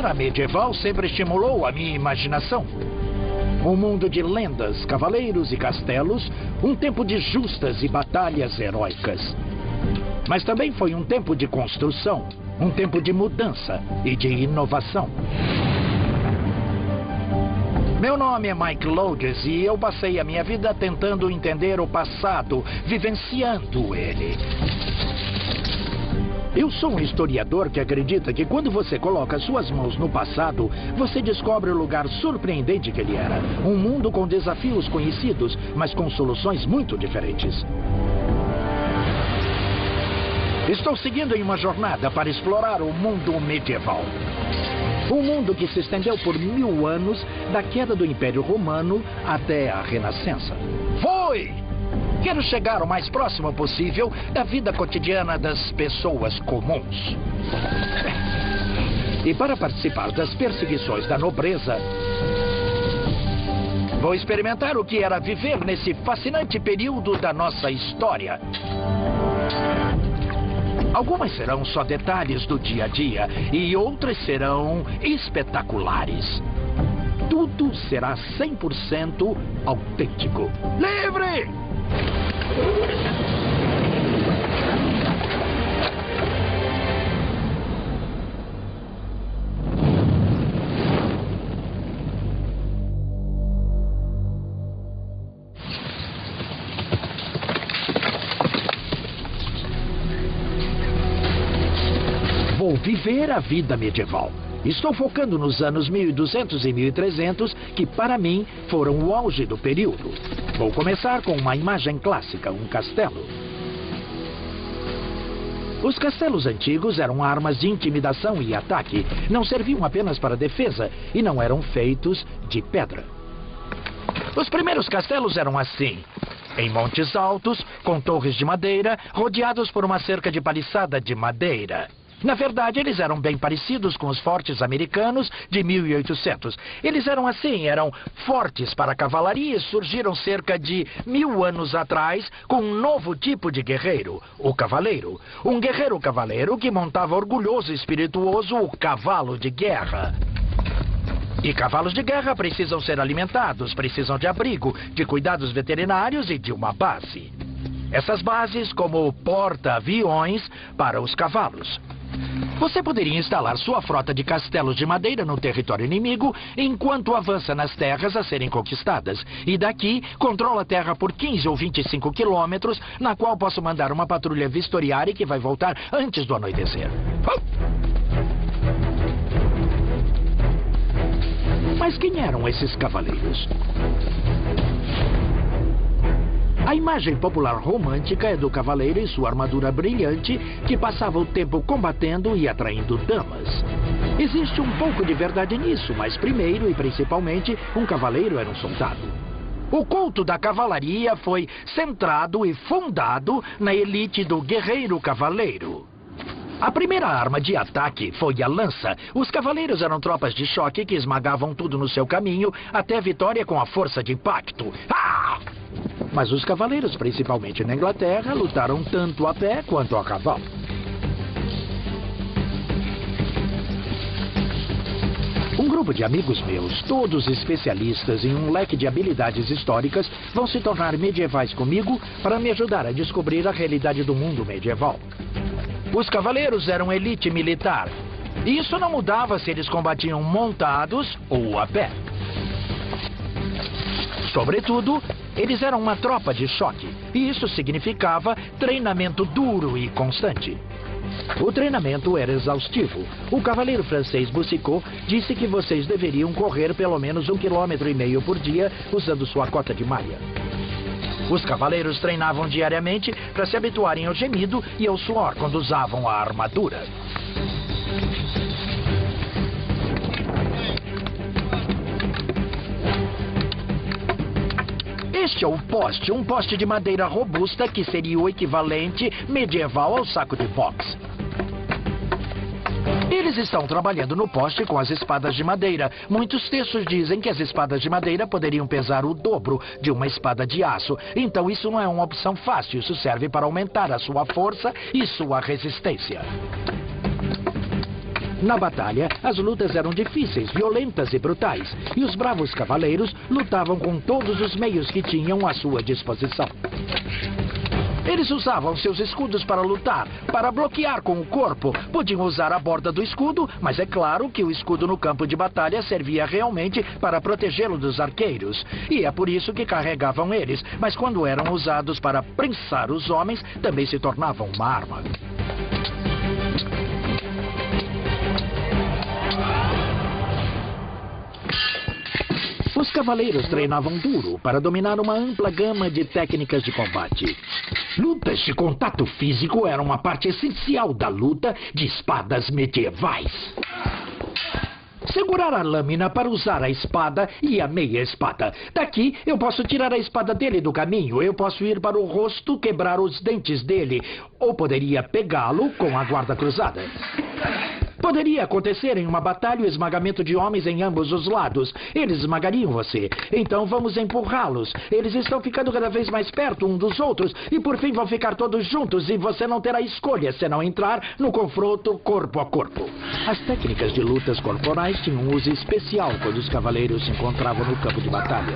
era medieval sempre estimulou a minha imaginação. Um mundo de lendas, cavaleiros e castelos, um tempo de justas e batalhas heróicas. Mas também foi um tempo de construção, um tempo de mudança e de inovação. Meu nome é Mike Lodes e eu passei a minha vida tentando entender o passado, vivenciando ele. Eu sou um historiador que acredita que quando você coloca suas mãos no passado, você descobre o lugar surpreendente que ele era. Um mundo com desafios conhecidos, mas com soluções muito diferentes. Estou seguindo em uma jornada para explorar o mundo medieval. Um mundo que se estendeu por 1000 anos, da queda do Império Romano até a Renascença. Quero chegar o mais próximo possível da vida cotidiana das pessoas comuns. E para participar das perseguições da nobreza, vou experimentar o que era viver nesse fascinante período da nossa história. Algumas serão só detalhes do dia a dia e outras serão espetaculares. Tudo será 100% autêntico. Livre! Vou viver a vida medieval. Estou focando nos anos 1200 e 1300, que para mim foram o auge do período. Vou começar com uma imagem clássica, um castelo. Os castelos antigos eram armas de intimidação e ataque. Não serviam apenas para defesa e não eram feitos de pedra. Os primeiros castelos eram assim, em montes altos, com torres de madeira, rodeados por uma cerca de paliçada de madeira. Na verdade, eles eram bem parecidos com os fortes americanos de 1800. Eles eram assim, eram fortes para a cavalaria e surgiram cerca de 1000 anos atrás com um novo tipo de guerreiro, o cavaleiro. Um guerreiro cavaleiro que montava orgulhoso e espirituoso o cavalo de guerra. E cavalos de guerra precisam ser alimentados, precisam de abrigo, de cuidados veterinários e de uma base. Essas bases como porta-aviões para os cavalos. Você poderia instalar sua frota de castelos de madeira no território inimigo enquanto avança nas terras a serem conquistadas. E daqui, controla a terra por 15 ou 25 quilômetros, na qual posso mandar uma patrulha vistoriária que vai voltar antes do anoitecer. Mas quem eram esses cavaleiros? A imagem popular romântica é do cavaleiro em sua armadura brilhante que passava o tempo combatendo e atraindo damas. Existe um pouco de verdade nisso, mas primeiro e principalmente, um cavaleiro era um soldado. O culto da cavalaria foi centrado e fundado na elite do guerreiro cavaleiro. A primeira arma de ataque foi a lança. Os cavaleiros eram tropas de choque que esmagavam tudo no seu caminho até a vitória com a força de impacto. Ah! Mas os cavaleiros, principalmente na Inglaterra, lutaram tanto a pé quanto a cavalo. Um grupo de amigos meus, todos especialistas em um leque de habilidades históricas, vão se tornar medievais comigo para me ajudar a descobrir a realidade do mundo medieval. Os cavaleiros eram elite militar. E isso não mudava se eles combatiam montados ou a pé. Sobretudo, eles eram uma tropa de choque, e isso significava treinamento duro e constante. O treinamento era exaustivo. O cavaleiro francês Boucicaut disse que vocês deveriam correr pelo menos 1,5 km por dia usando sua cota de malha. Os cavaleiros treinavam diariamente para se habituarem ao gemido e ao suor quando usavam a armadura. Este é o poste, um poste de madeira robusta que seria o equivalente medieval ao saco de boxe. Eles estão trabalhando no poste com as espadas de madeira. Muitos textos dizem que as espadas de madeira poderiam pesar o dobro de uma espada de aço. Então isso não é uma opção fácil, isso serve para aumentar a sua força e sua resistência. Na batalha, as lutas eram difíceis, violentas e brutais, e os bravos cavaleiros lutavam com todos os meios que tinham à sua disposição. Eles usavam seus escudos para lutar, para bloquear com o corpo. Podiam usar a borda do escudo, mas é claro que o escudo no campo de batalha servia realmente para protegê-lo dos arqueiros. E é por isso que carregavam eles, mas quando eram usados para prensar os homens, também se tornavam uma arma. Os cavaleiros treinavam duro para dominar uma ampla gama de técnicas de combate. Lutas de contato físico eram uma parte essencial da luta de espadas medievais. Segurar a lâmina para usar a espada e a meia-espada. Daqui, eu posso tirar a espada dele do caminho. Eu posso ir para o rosto, quebrar os dentes dele. Ou poderia pegá-lo com a guarda cruzada. Poderia acontecer em uma batalha o esmagamento de homens em ambos os lados. Eles esmagariam você. Então vamos empurrá-los. Eles estão ficando cada vez mais perto um dos outros. E por fim vão ficar todos juntos. E você não terá escolha senão entrar no confronto corpo a corpo. As técnicas de lutas corporais tinham um uso especial quando os cavaleiros se encontravam no campo de batalha.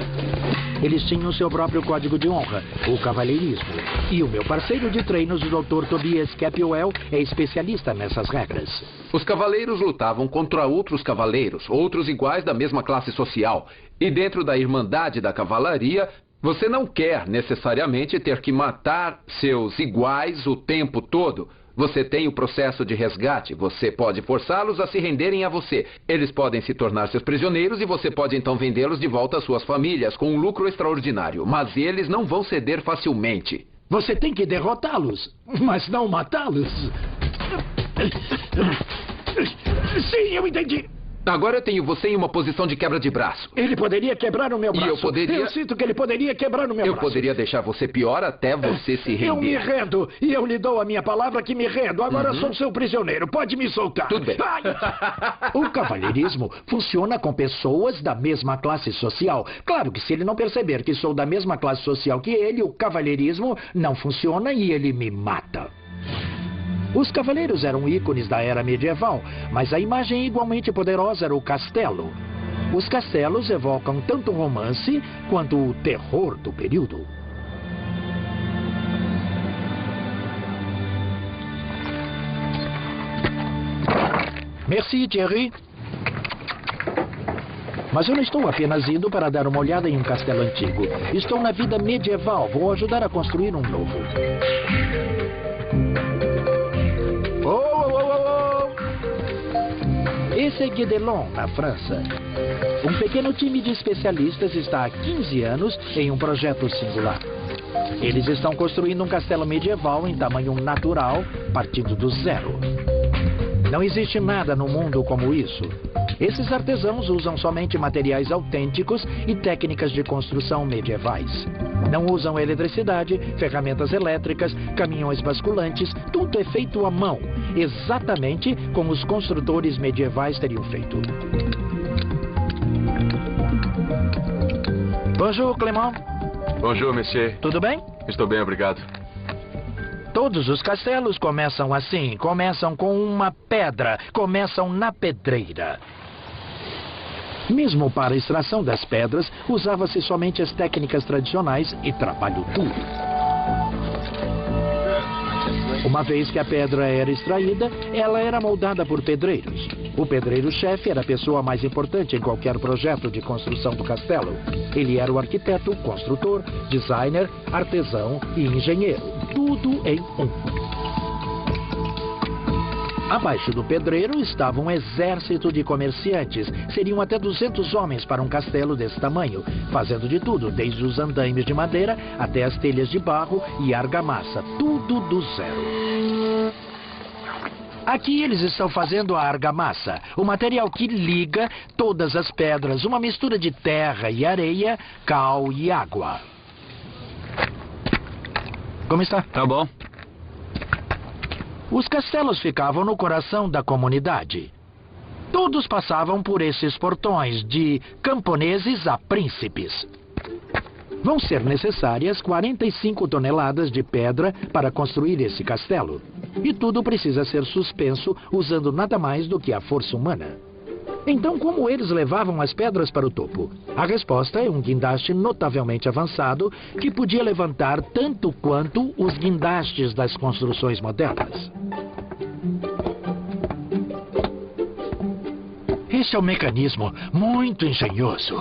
Eles tinham seu próprio código de honra, o cavalheirismo. E o meu parceiro de treinos, o Dr. Tobias Capwell, é especialista nessas regras. Os cavaleiros lutavam contra outros cavaleiros, outros iguais da mesma classe social. E dentro da Irmandade da Cavalaria, você não quer necessariamente ter que matar seus iguais o tempo todo. Você tem o processo de resgate, você pode forçá-los a se renderem a você. Eles podem se tornar seus prisioneiros e você pode então vendê-los de volta às suas famílias com um lucro extraordinário. Mas eles não vão ceder facilmente. Você tem que derrotá-los, mas não matá-los. Sim, eu entendi. Agora eu tenho você em uma posição de quebra de braço. Ele poderia quebrar o meu braço. E eu poderia... Eu sinto que ele poderia quebrar o meu braço. Eu poderia deixar você pior até você se render. Eu me rendo. E eu lhe dou a minha palavra que me rendo. Agora sou seu prisioneiro. Pode me soltar. Tudo bem. Ai. O cavalheirismo funciona com pessoas da mesma classe social. Claro que se ele não perceber que sou da mesma classe social que ele, o cavalheirismo não funciona e ele me mata. Os cavaleiros eram ícones da era medieval, mas a imagem igualmente poderosa era o castelo. Os castelos evocam tanto o romance quanto o terror do período. Merci, Thierry. Mas eu não estou apenas indo para dar uma olhada em um castelo antigo. Estou na vida medieval. Vou ajudar a construir um novo. Esse é Guédelon, na França. Um pequeno time de especialistas está há 15 anos em um projeto singular. Eles estão construindo um castelo medieval em tamanho natural, partindo do zero. Não existe nada no mundo como isso. Esses artesãos usam somente materiais autênticos e técnicas de construção medievais. Não usam eletricidade, ferramentas elétricas, caminhões basculantes, tudo é feito à mão, exatamente como os construtores medievais teriam feito. Bonjour, Clément. Bonjour, monsieur. Tudo bem? Estou bem, obrigado. Todos os castelos começam assim, começam com uma pedra, começam na pedreira. Mesmo para a extração das pedras, usava-se somente as técnicas tradicionais e trabalho duro. Uma vez que a pedra era extraída, ela era moldada por pedreiros. O pedreiro-chefe era a pessoa mais importante em qualquer projeto de construção do castelo. Ele era o arquiteto, construtor, designer, artesão e engenheiro. Tudo em um. Abaixo do pedreiro estava um exército de comerciantes. Seriam até 200 homens para um castelo desse tamanho, fazendo de tudo, desde os andaimes de madeira até as telhas de barro e argamassa, tudo do zero. Aqui eles estão fazendo a argamassa, o material que liga todas as pedras, uma mistura de terra e areia, cal e água. Como está? Tá bom. Os castelos ficavam no coração da comunidade. Todos passavam por esses portões, de camponeses a príncipes. Vão ser necessárias 45 toneladas de pedra para construir esse castelo. E tudo precisa ser suspenso usando nada mais do que a força humana. Então, como eles levavam as pedras para o topo? A resposta é um guindaste notavelmente avançado que podia levantar tanto quanto os guindastes das construções modernas. Esse é um mecanismo muito engenhoso.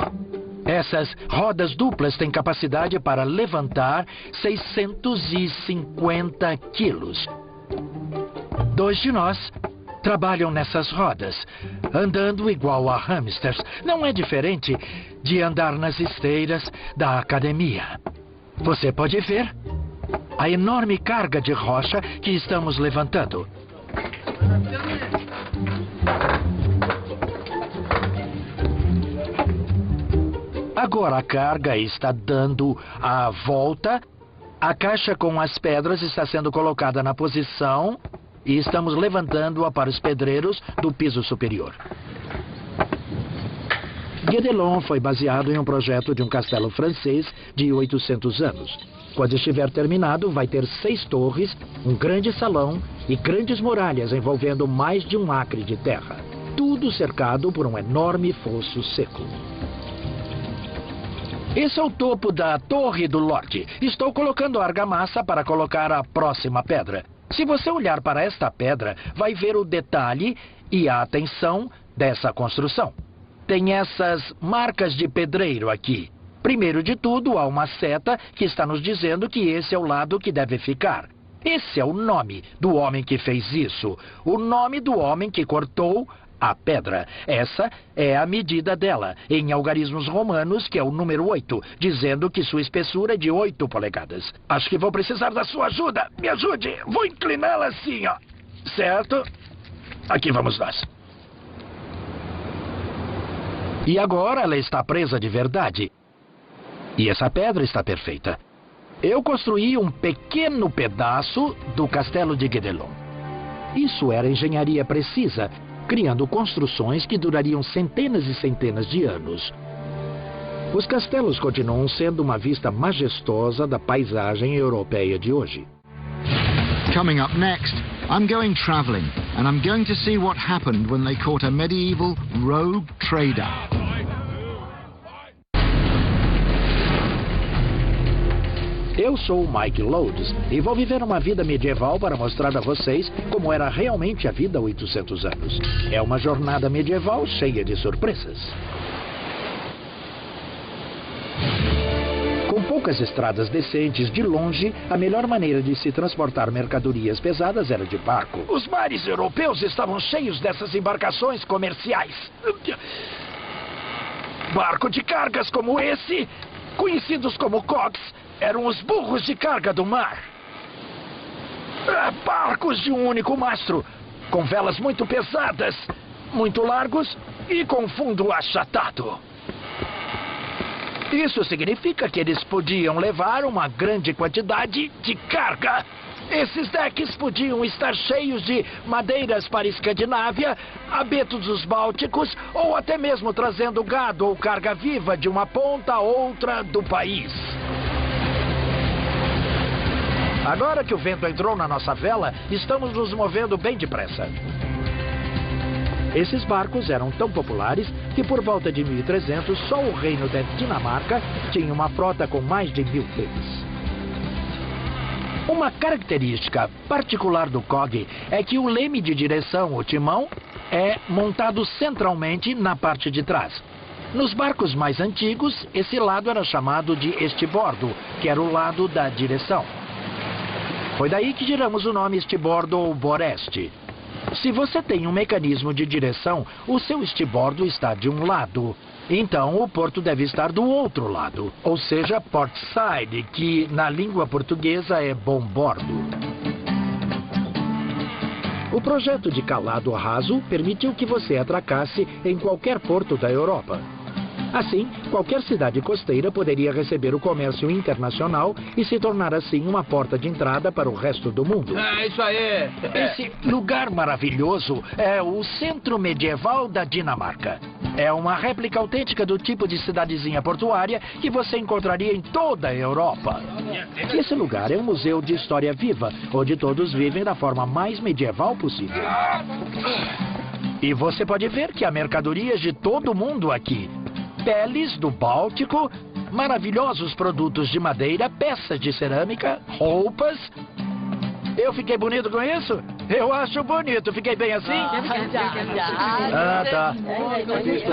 Essas rodas duplas têm capacidade para levantar 650 quilos. 2 de nós trabalham nessas rodas, andando igual a hamsters. Não é diferente de andar nas esteiras da academia. Você pode ver a enorme carga de rocha que estamos levantando. Agora a carga está dando a volta. A caixa com as pedras está sendo colocada na posição e estamos levantando-a para os pedreiros do piso superior. Guédelon foi baseado em um projeto de um castelo francês de 800 anos. Quando estiver terminado, vai ter 6 torres, um grande salão e grandes muralhas envolvendo mais de 1 acre de terra. Tudo cercado por um enorme fosso seco. Esse é o topo da Torre do Lorde. Estou colocando argamassa para colocar a próxima pedra. Se você olhar para esta pedra, vai ver o detalhe e a atenção dessa construção. Tem essas marcas de pedreiro aqui. Primeiro de tudo, há uma seta que está nos dizendo que esse é o lado que deve ficar. Esse é o nome do homem que fez isso. O nome do homem que cortou a pedra. Essa é a medida dela, em algarismos romanos, que é o número 8, dizendo que sua espessura é de 8 polegadas. Acho que vou precisar da sua ajuda. Me ajude. Vou incliná-la assim, ó. Certo? Aqui vamos nós. E agora ela está presa de verdade. E essa pedra está perfeita. Eu construí um pequeno pedaço do castelo de Guédelon. Isso era engenharia precisa, criando construções que durariam centenas e centenas de anos. Os castelos continuam sendo uma vista majestosa da paisagem europeia de hoje. Coming up next, I'm going travelling, and I'm going to see what happened when they caught a medieval rogue trader. Eu sou o Mike Lodes e vou viver uma vida medieval para mostrar a vocês como era realmente a vida há 800 anos. É uma jornada medieval cheia de surpresas. Com poucas estradas decentes, de longe, a melhor maneira de se transportar mercadorias pesadas era de barco. Os mares europeus estavam cheios dessas embarcações comerciais. Barco de cargas como esse, conhecidos como cogs, eram os burros de carga do mar. Barcos de um único mastro, com velas muito pesadas, muito largos e com fundo achatado. Isso significa que eles podiam levar uma grande quantidade de carga. Esses decks podiam estar cheios de madeiras para a Escandinávia, abetos dos Bálticos, ou até mesmo trazendo gado ou carga viva de uma ponta a outra do país. Agora que o vento entrou na nossa vela, estamos nos movendo bem depressa. Esses barcos eram tão populares que por volta de 1300 só o reino da Dinamarca tinha uma frota com mais de 1000 deles. Uma característica particular do cog é que o leme de direção, o timão, é montado centralmente na parte de trás. Nos barcos mais antigos, esse lado era chamado de estibordo, que era o lado da direção. Foi daí que tiramos o nome estibordo ou boreste. Se você tem um mecanismo de direção, o seu estibordo está de um lado. Então, o porto deve estar do outro lado. Ou seja, port side, que na língua portuguesa é bombordo. O projeto de calado raso permitiu que você atracasse em qualquer porto da Europa. Assim, qualquer cidade costeira poderia receber o comércio internacional e se tornar assim uma porta de entrada para o resto do mundo. É isso aí. Esse lugar maravilhoso é o Centro Medieval da Dinamarca. É uma réplica autêntica do tipo de cidadezinha portuária que você encontraria em toda a Europa. Esse lugar é um museu de história viva, onde todos vivem da forma mais medieval possível. E você pode ver que há mercadorias de todo mundo aqui. Peles do Báltico, maravilhosos produtos de madeira, peças de cerâmica, roupas. Eu fiquei bonito com isso? Eu acho bonito. Fiquei bem assim? Ah, tá.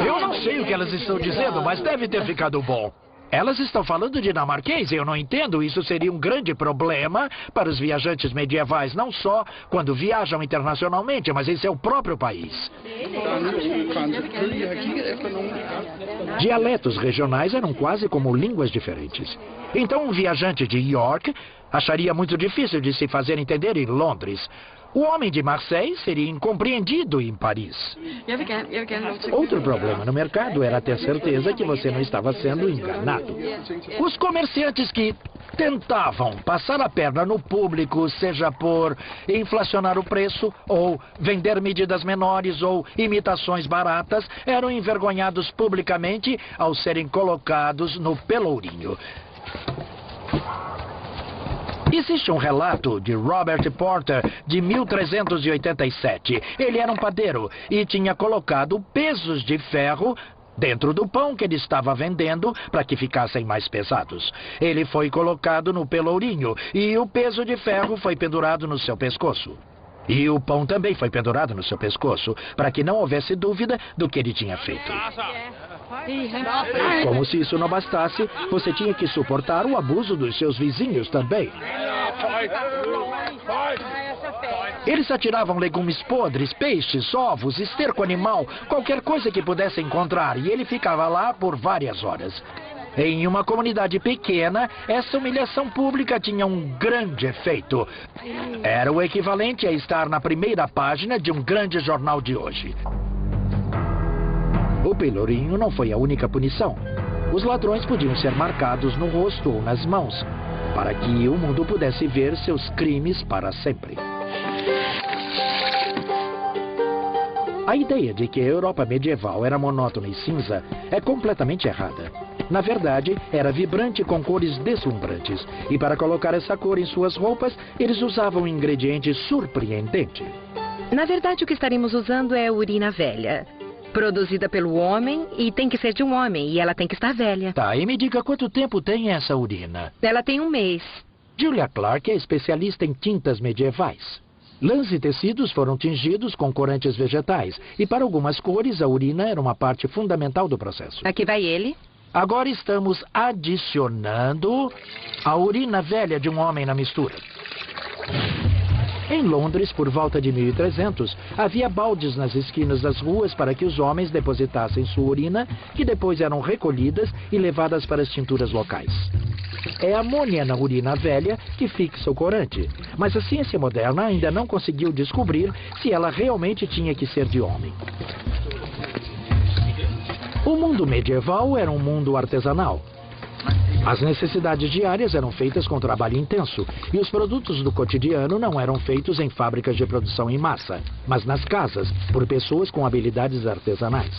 Eu não sei o que elas estão dizendo, mas deve ter ficado bom. Elas estão falando dinamarquês, eu não entendo. Isso seria um grande problema para os viajantes medievais, não só quando viajam internacionalmente, mas em seu próprio país. Dialetos regionais eram quase como línguas diferentes. Então um viajante de York acharia muito difícil de se fazer entender em Londres. O homem de Marseille seria incompreendido em Paris. Outro problema no mercado era ter certeza que você não estava sendo enganado. Os comerciantes que tentavam passar a perna no público, seja por inflacionar o preço, ou vender medidas menores, ou imitações baratas, eram envergonhados publicamente ao serem colocados no pelourinho. Existe um relato de Robert Porter, de 1387. Ele era um padeiro e tinha colocado pesos de ferro dentro do pão que ele estava vendendo para que ficassem mais pesados. Ele foi colocado no pelourinho e o peso de ferro foi pendurado no seu pescoço. E o pão também foi pendurado no seu pescoço, para que não houvesse dúvida do que ele tinha feito. Como se isso não bastasse, você tinha que suportar o abuso dos seus vizinhos também. Eles atiravam legumes podres, peixes, ovos, esterco animal, qualquer coisa que pudesse encontrar, e ele ficava lá por várias horas. Em uma comunidade pequena, essa humilhação pública tinha um grande efeito. Era o equivalente a estar na primeira página de um grande jornal de hoje. O pelourinho não foi a única punição. Os ladrões podiam ser marcados no rosto ou nas mãos, para que o mundo pudesse ver seus crimes para sempre. A ideia de que a Europa medieval era monótona e cinza é completamente errada. Na verdade, era vibrante com cores deslumbrantes. E para colocar essa cor em suas roupas, eles usavam um ingrediente surpreendente. Na verdade, o que estaremos usando é urina velha. Produzida pelo homem e tem que ser de um homem. E ela tem que estar velha. Tá, e me diga quanto tempo tem essa urina? Ela tem 1 mês. Julia Clark é especialista em tintas medievais. Lãs e tecidos foram tingidos com corantes vegetais. E para algumas cores, a urina era uma parte fundamental do processo. Aqui vai ele. Agora estamos adicionando a urina velha de um homem na mistura. Em Londres, por volta de 1300, havia baldes nas esquinas das ruas para que os homens depositassem sua urina, que depois eram recolhidas e levadas para as tinturas locais. É a amônia na urina velha que fixa o corante, mas a ciência moderna ainda não conseguiu descobrir se ela realmente tinha que ser de homem. O mundo medieval era um mundo artesanal. As necessidades diárias eram feitas com trabalho intenso e os produtos do cotidiano não eram feitos em fábricas de produção em massa, mas nas casas, por pessoas com habilidades artesanais.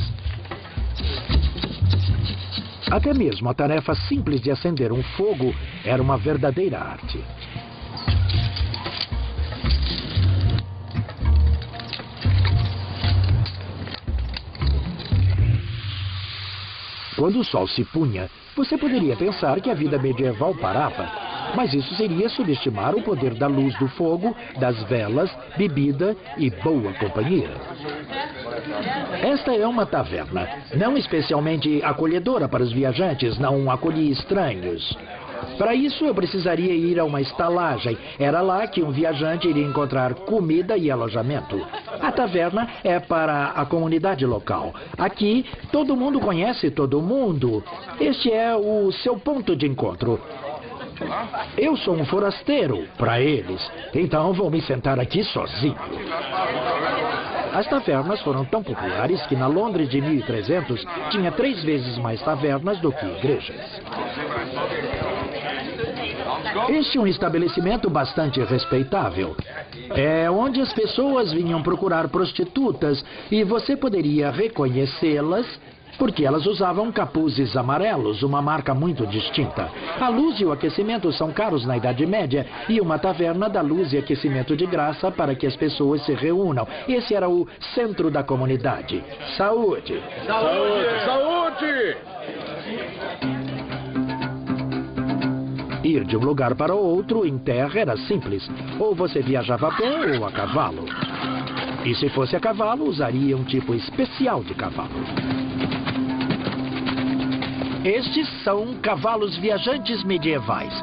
Até mesmo a tarefa simples de acender um fogo era uma verdadeira arte. Quando o sol se punha, você poderia pensar que a vida medieval parava, mas isso seria subestimar o poder da luz do fogo, das velas, bebida e boa companhia. Esta é uma taverna, não especialmente acolhedora para os viajantes, não acolhi estranhos. Para isso, eu precisaria ir a uma estalagem. Era lá que um viajante iria encontrar comida e alojamento. A taverna é para a comunidade local. Aqui, todo mundo conhece todo mundo. Este é o seu ponto de encontro. Eu sou um forasteiro para eles, então vou me sentar aqui sozinho. As tavernas foram tão populares que na Londres de 1300 tinha 3 vezes mais tavernas do que igrejas. Este é um estabelecimento bastante respeitável. É onde as pessoas vinham procurar prostitutas e você poderia reconhecê-las porque elas usavam capuzes amarelos, uma marca muito distinta. A luz e o aquecimento são caros na Idade Média e uma taverna dá luz e aquecimento de graça para que as pessoas se reúnam. Esse era o centro da comunidade. Saúde! Saúde! Saúde! Ir de um lugar para outro em terra era simples. Ou você viajava a pé ou a cavalo. E se fosse a cavalo, usaria um tipo especial de cavalo. Estes são cavalos viajantes medievais.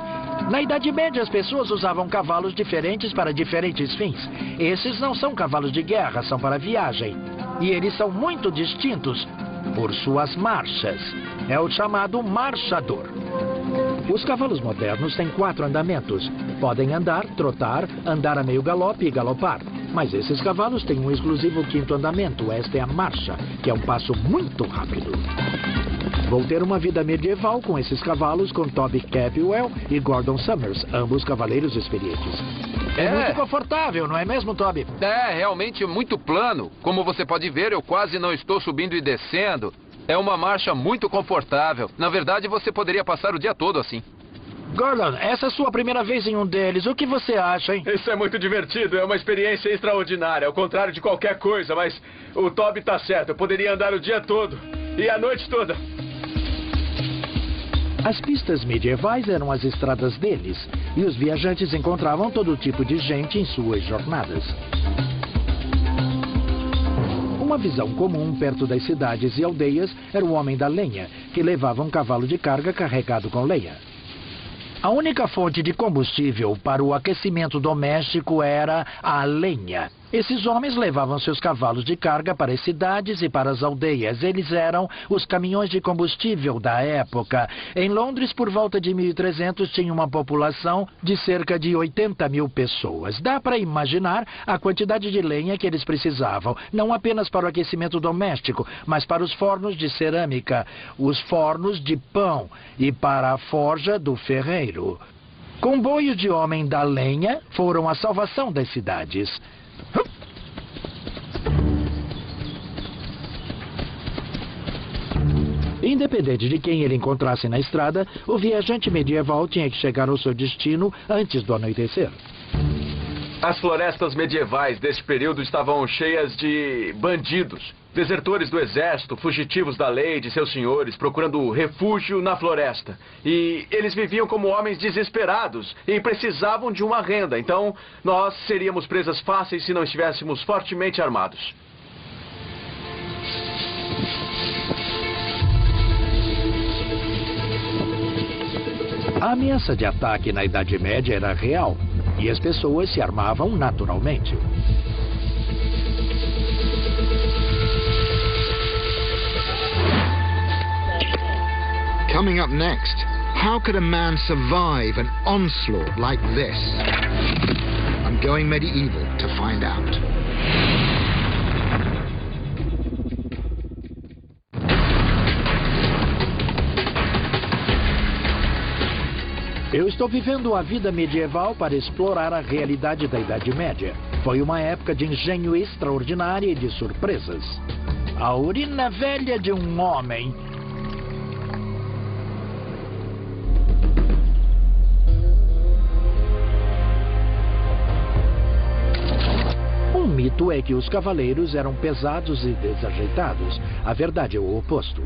Na Idade Média, as pessoas usavam cavalos diferentes para diferentes fins. Esses não são cavalos de guerra, são para viagem. E eles são muito distintos por suas marchas. É o chamado marchador. Os cavalos modernos têm 4 andamentos. Podem andar, trotar, andar a meio galope e galopar. Mas esses cavalos têm um exclusivo 5º andamento. Esta é a marcha, que é um passo muito rápido. Vou ter uma vida medieval com esses cavalos, com Toby Capwell e Gordon Summers, ambos cavaleiros experientes. É muito confortável, não é mesmo, Toby? É, realmente muito plano. Como você pode ver, eu quase não estou subindo e descendo. É uma marcha muito confortável. Na verdade, você poderia passar o dia todo assim. Gordon, essa é a sua primeira vez em um deles. O que você acha, hein? Isso é muito divertido, é uma experiência extraordinária, ao contrário de qualquer coisa, mas o Toby tá certo, eu poderia andar o dia todo e a noite toda. As pistas medievais eram as estradas deles, e os viajantes encontravam todo tipo de gente em suas jornadas. Uma visão comum perto das cidades e aldeias era o homem da lenha, que levava um cavalo de carga carregado com lenha. A única fonte de combustível para o aquecimento doméstico era a lenha. Esses homens levavam seus cavalos de carga para as cidades e para as aldeias. Eles eram os caminhões de combustível da época. Em Londres, por volta de 1300, tinha uma população de cerca de 80 mil pessoas. Dá para imaginar a quantidade de lenha que eles precisavam, não apenas para o aquecimento doméstico, mas para os fornos de cerâmica, os fornos de pão e para a forja do ferreiro. Comboios de homem da lenha foram a salvação das cidades. Independente de quem ele encontrasse na estrada, o viajante medieval tinha que chegar ao seu destino antes do anoitecer. As florestas medievais desse período estavam cheias de bandidos, desertores do exército, fugitivos da lei e de seus senhores, procurando refúgio na floresta. E eles viviam como homens desesperados e precisavam de uma renda. Então, nós seríamos presas fáceis se não estivéssemos fortemente armados. A ameaça de ataque na Idade Média era real e as pessoas se armavam naturalmente. Coming up next, how could a man survive an onslaught like this? I'm going medieval to find out. Eu estou vivendo a vida medieval para explorar a realidade da Idade Média. Foi uma época de engenho extraordinária e de surpresas. A urina velha de um homem. Um mito é que os cavaleiros eram pesados e desajeitados. A verdade é o oposto.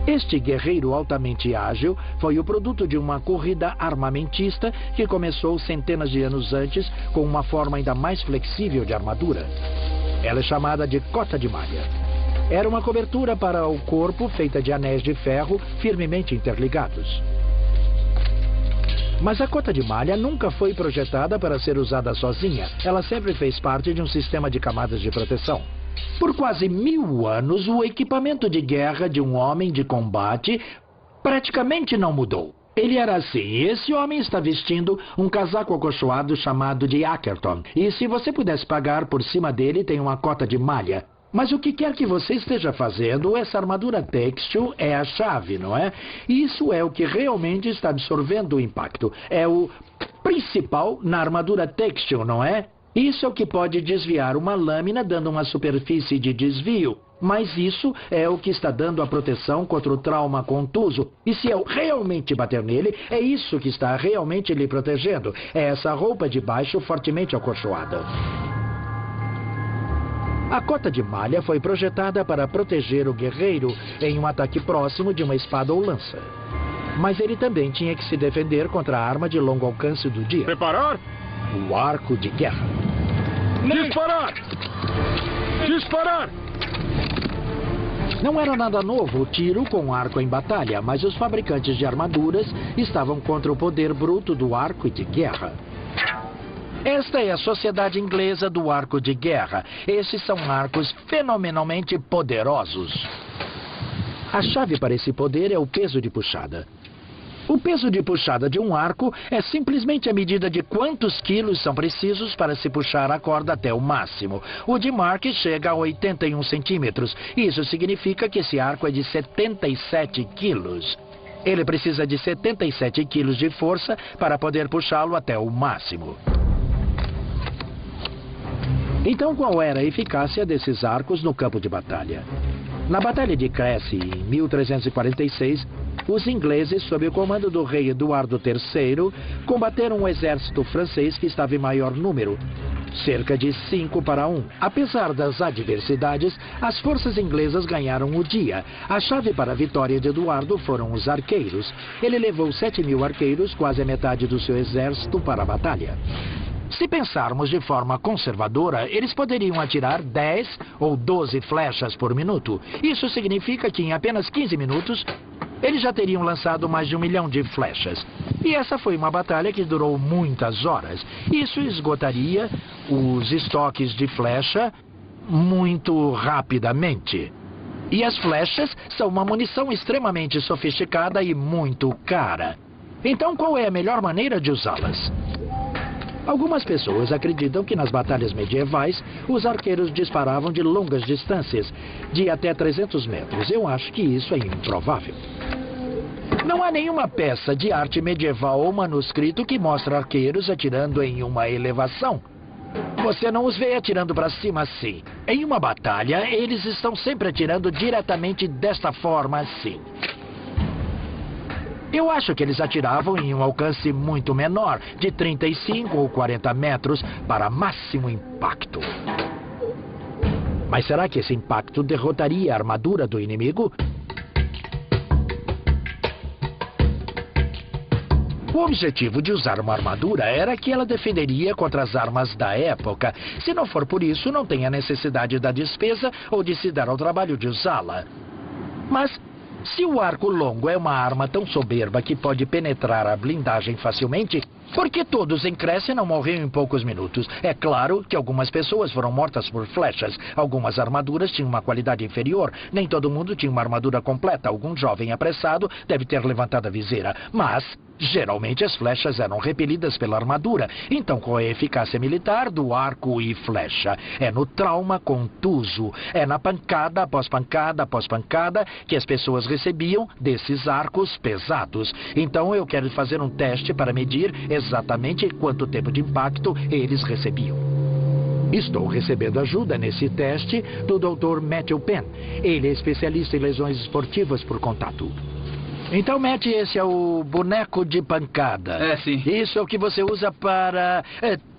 Este guerreiro altamente ágil foi o produto de uma corrida armamentista que começou centenas de anos antes com uma forma ainda mais flexível de armadura. Ela é chamada de cota de malha. Era uma cobertura para o corpo feita de anéis de ferro firmemente interligados. Mas a cota de malha nunca foi projetada para ser usada sozinha. Ela sempre fez parte de um sistema de camadas de proteção. Por quase 1000 anos, o equipamento de guerra de um homem de combate praticamente não mudou. Ele era assim. Esse homem está vestindo um casaco acolchoado chamado de Ackerton. E se você pudesse pagar por cima dele, tem uma cota de malha. Mas o que quer que você esteja fazendo, essa armadura têxtil é a chave, não é? Isso é o que realmente está absorvendo o impacto. É o principal na armadura têxtil, não é? Isso é o que pode desviar uma lâmina, dando uma superfície de desvio. Mas isso é o que está dando a proteção contra o trauma contuso. E se eu realmente bater nele, é isso que está realmente lhe protegendo. É essa roupa de baixo fortemente acolchoada. A cota de malha foi projetada para proteger o guerreiro em um ataque próximo de uma espada ou lança. Mas ele também tinha que se defender contra a arma de longo alcance do dia. Preparar? O arco de guerra. Disparar! Disparar! Não era nada novo o tiro com arco em batalha, mas os fabricantes de armaduras estavam contra o poder bruto do arco de guerra. Esta é a Sociedade Inglesa do Arco de Guerra. Esses são arcos fenomenalmente poderosos. A chave para esse poder é o peso de puxada. O peso de puxada de um arco é simplesmente a medida de quantos quilos são precisos para se puxar a corda até o máximo. O de Mark chega a 81 centímetros. Isso significa que esse arco é de 77 quilos. Ele precisa de 77 quilos de força para poder puxá-lo até o máximo. Então, qual era a eficácia desses arcos no campo de batalha? Na Batalha de Crécy, em 1346, os ingleses, sob o comando do rei Eduardo III, combateram um exército francês que estava em maior número, cerca de 5-1. Apesar das adversidades, as forças inglesas ganharam o dia. A chave para a vitória de Eduardo foram os arqueiros. Ele levou 7.000 arqueiros, quase a metade do seu exército, para a batalha. Se pensarmos de forma conservadora, eles poderiam atirar 10 ou 12 flechas por minuto. Isso significa que em apenas 15 minutos, eles já teriam lançado mais de 1 milhão de flechas. E essa foi uma batalha que durou muitas horas. Isso esgotaria os estoques de flecha muito rapidamente. E as flechas são uma munição extremamente sofisticada e muito cara. Então, qual é a melhor maneira de usá-las? Algumas pessoas acreditam que nas batalhas medievais, os arqueiros disparavam de longas distâncias, de até 300 metros. Eu acho que isso é improvável. Não há nenhuma peça de arte medieval ou manuscrito que mostre arqueiros atirando em uma elevação. Você não os vê atirando para cima assim. Em uma batalha, eles estão sempre atirando diretamente desta forma assim. Eu acho que eles atiravam em um alcance muito menor, de 35 ou 40 metros, para máximo impacto. Mas será que esse impacto derrotaria a armadura do inimigo? O objetivo de usar uma armadura era que ela defenderia contra as armas da época. Se não for por isso, não tem a necessidade da despesa ou de se dar ao trabalho de usá-la. Mas se o arco longo é uma arma tão soberba que pode penetrar a blindagem facilmente, por que todos em Crécy não morreram em poucos minutos? É claro que algumas pessoas foram mortas por flechas. Algumas armaduras tinham uma qualidade inferior. Nem todo mundo tinha uma armadura completa. Algum jovem apressado deve ter levantado a viseira. Mas geralmente as flechas eram repelidas pela armadura. Então qual é a eficácia militar do arco e flecha? É no trauma contuso. É na pancada após pancada após pancada que as pessoas recebiam desses arcos pesados. Então eu quero fazer um teste para medir exatamente quanto tempo de impacto eles recebiam. Estou recebendo ajuda nesse teste do Dr. Matthew Penn. Ele é especialista em lesões esportivas por contato. Então, Matt, esse é o boneco de pancada. É, sim. Isso é o que você usa para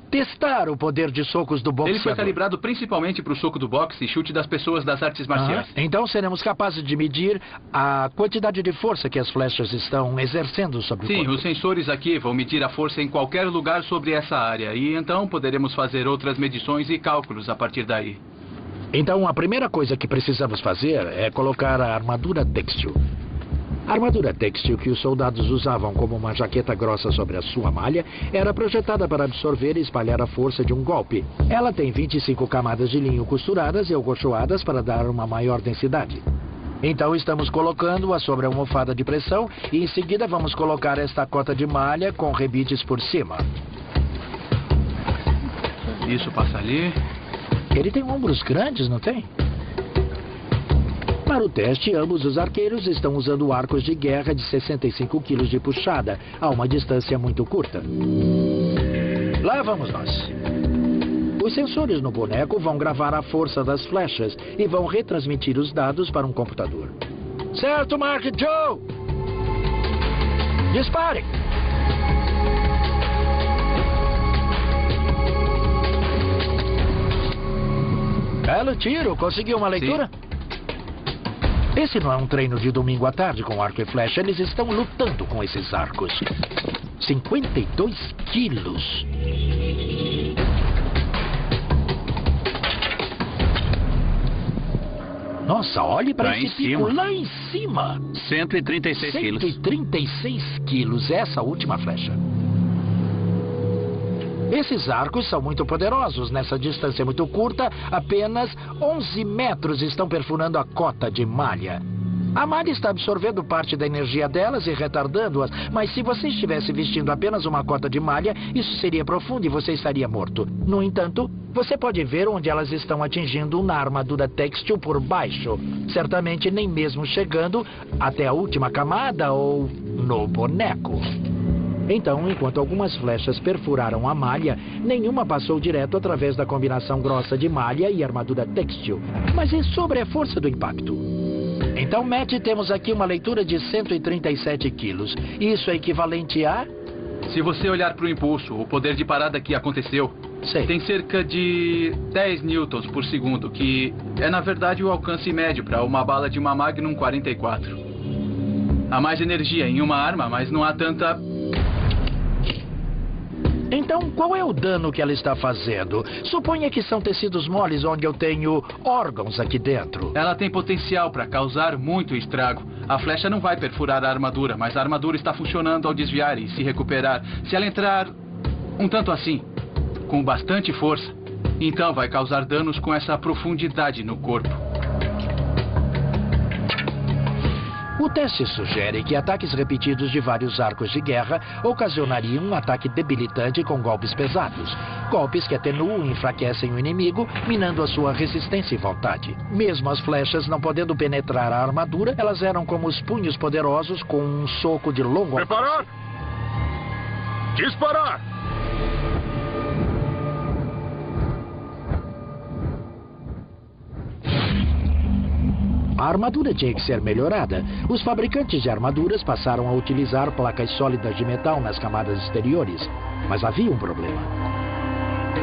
testar o poder de socos do boxeador. Ele foi calibrado principalmente para o soco do boxe e chute das pessoas das artes marciais. Então seremos capazes de medir a quantidade de força que as flechas estão exercendo sobre o corpo. Sim, os sensores aqui vão medir a força em qualquer lugar sobre essa área. E então poderemos fazer outras medições e cálculos a partir daí. Então a primeira coisa que precisamos fazer é colocar a armadura têxtil. A armadura têxtil que os soldados usavam como uma jaqueta grossa sobre a sua malha era projetada para absorver e espalhar a força de um golpe. Ela tem 25 camadas de linho costuradas e acolchoadas para dar uma maior densidade. Então estamos colocando-a sobre a almofada de pressão e em seguida vamos colocar esta cota de malha com rebites por cima. Isso passa ali. Ele tem ombros grandes, não tem? Para o teste, ambos os arqueiros estão usando arcos de guerra de 65 quilos de puxada, a uma distância muito curta. Lá vamos nós. Os sensores no boneco vão gravar a força das flechas e vão retransmitir os dados para um computador. Certo, Mark Joe! Dispare! Belo tiro, conseguiu uma leitura? Sim. Esse não é um treino de domingo à tarde com arco e flecha. Eles estão lutando com esses arcos. 52 quilos. Nossa, olhe para esse pico lá em cima. 136 quilos. 136 quilos, essa última flecha. Esses arcos são muito poderosos. Nessa distância muito curta, apenas 11 metros estão perfurando a cota de malha. A malha está absorvendo parte da energia delas e retardando-as, mas se você estivesse vestindo apenas uma cota de malha, isso seria profundo e você estaria morto. No entanto, você pode ver onde elas estão atingindo na armadura têxtil por baixo, certamente nem mesmo chegando até a última camada ou no boneco. Então, enquanto algumas flechas perfuraram a malha, nenhuma passou direto através da combinação grossa de malha e armadura têxtil. Mas é sobre a força do impacto. Então, Matt, temos aqui uma leitura de 137 quilos. Isso é equivalente a... Se você olhar para o impulso, o poder de parada que aconteceu, Sei. tem cerca de 10 newtons por segundo, que é, na verdade, o alcance médio para uma bala de uma Magnum 44. Há mais energia em uma arma, mas não há tanta... Então, qual é o dano que ela está fazendo? Suponha que são tecidos moles onde eu tenho órgãos aqui dentro. Ela tem potencial para causar muito estrago. A flecha não vai perfurar a armadura, mas a armadura está funcionando ao desviar e se recuperar. Se ela entrar um tanto assim, com bastante força, então vai causar danos com essa profundidade no corpo. O teste sugere que ataques repetidos de vários arcos de guerra ocasionariam um ataque debilitante com golpes pesados. Golpes que atenuam e enfraquecem o inimigo, minando a sua resistência e vontade. Mesmo as flechas não podendo penetrar a armadura, elas eram como os punhos poderosos com um soco de longo alcance. Preparar! Disparar! A armadura tinha que ser melhorada. Os fabricantes de armaduras passaram a utilizar placas sólidas de metal nas camadas exteriores. Mas havia um problema.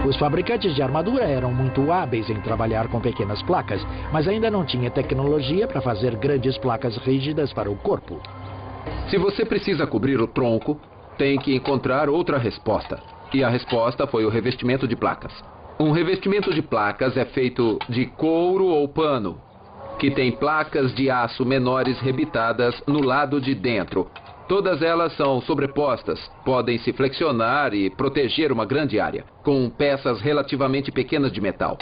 Os fabricantes de armadura eram muito hábeis em trabalhar com pequenas placas, mas ainda não tinha tecnologia para fazer grandes placas rígidas para o corpo. Se você precisa cobrir o tronco, tem que encontrar outra resposta. E a resposta foi o revestimento de placas. Um revestimento de placas é feito de couro ou pano, que tem placas de aço menores rebitadas no lado de dentro. Todas elas são sobrepostas, podem se flexionar e proteger uma grande área, com peças relativamente pequenas de metal.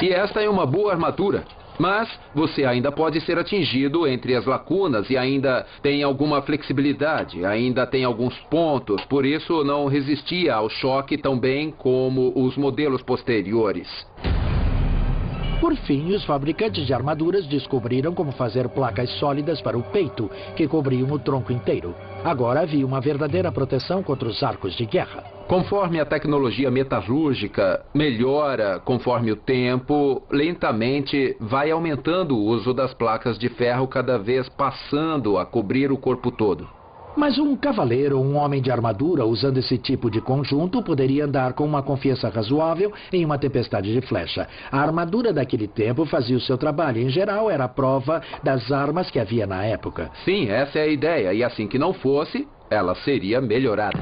E esta é uma boa armadura, mas você ainda pode ser atingido entre as lacunas e ainda tem alguma flexibilidade, ainda tem alguns pontos, por isso não resistia ao choque tão bem como os modelos posteriores. Por fim, os fabricantes de armaduras descobriram como fazer placas sólidas para o peito, que cobriam o tronco inteiro. Agora havia uma verdadeira proteção contra os arcos de guerra. Conforme a tecnologia metalúrgica melhora conforme o tempo, lentamente vai aumentando o uso das placas de ferro, cada vez passando a cobrir o corpo todo. Mas um cavaleiro ou um homem de armadura usando esse tipo de conjunto poderia andar com uma confiança razoável em uma tempestade de flecha. A armadura daquele tempo fazia o seu trabalho. Em geral, era a prova das armas que havia na época. Sim, essa é a ideia. E assim que não fosse, ela seria melhorada.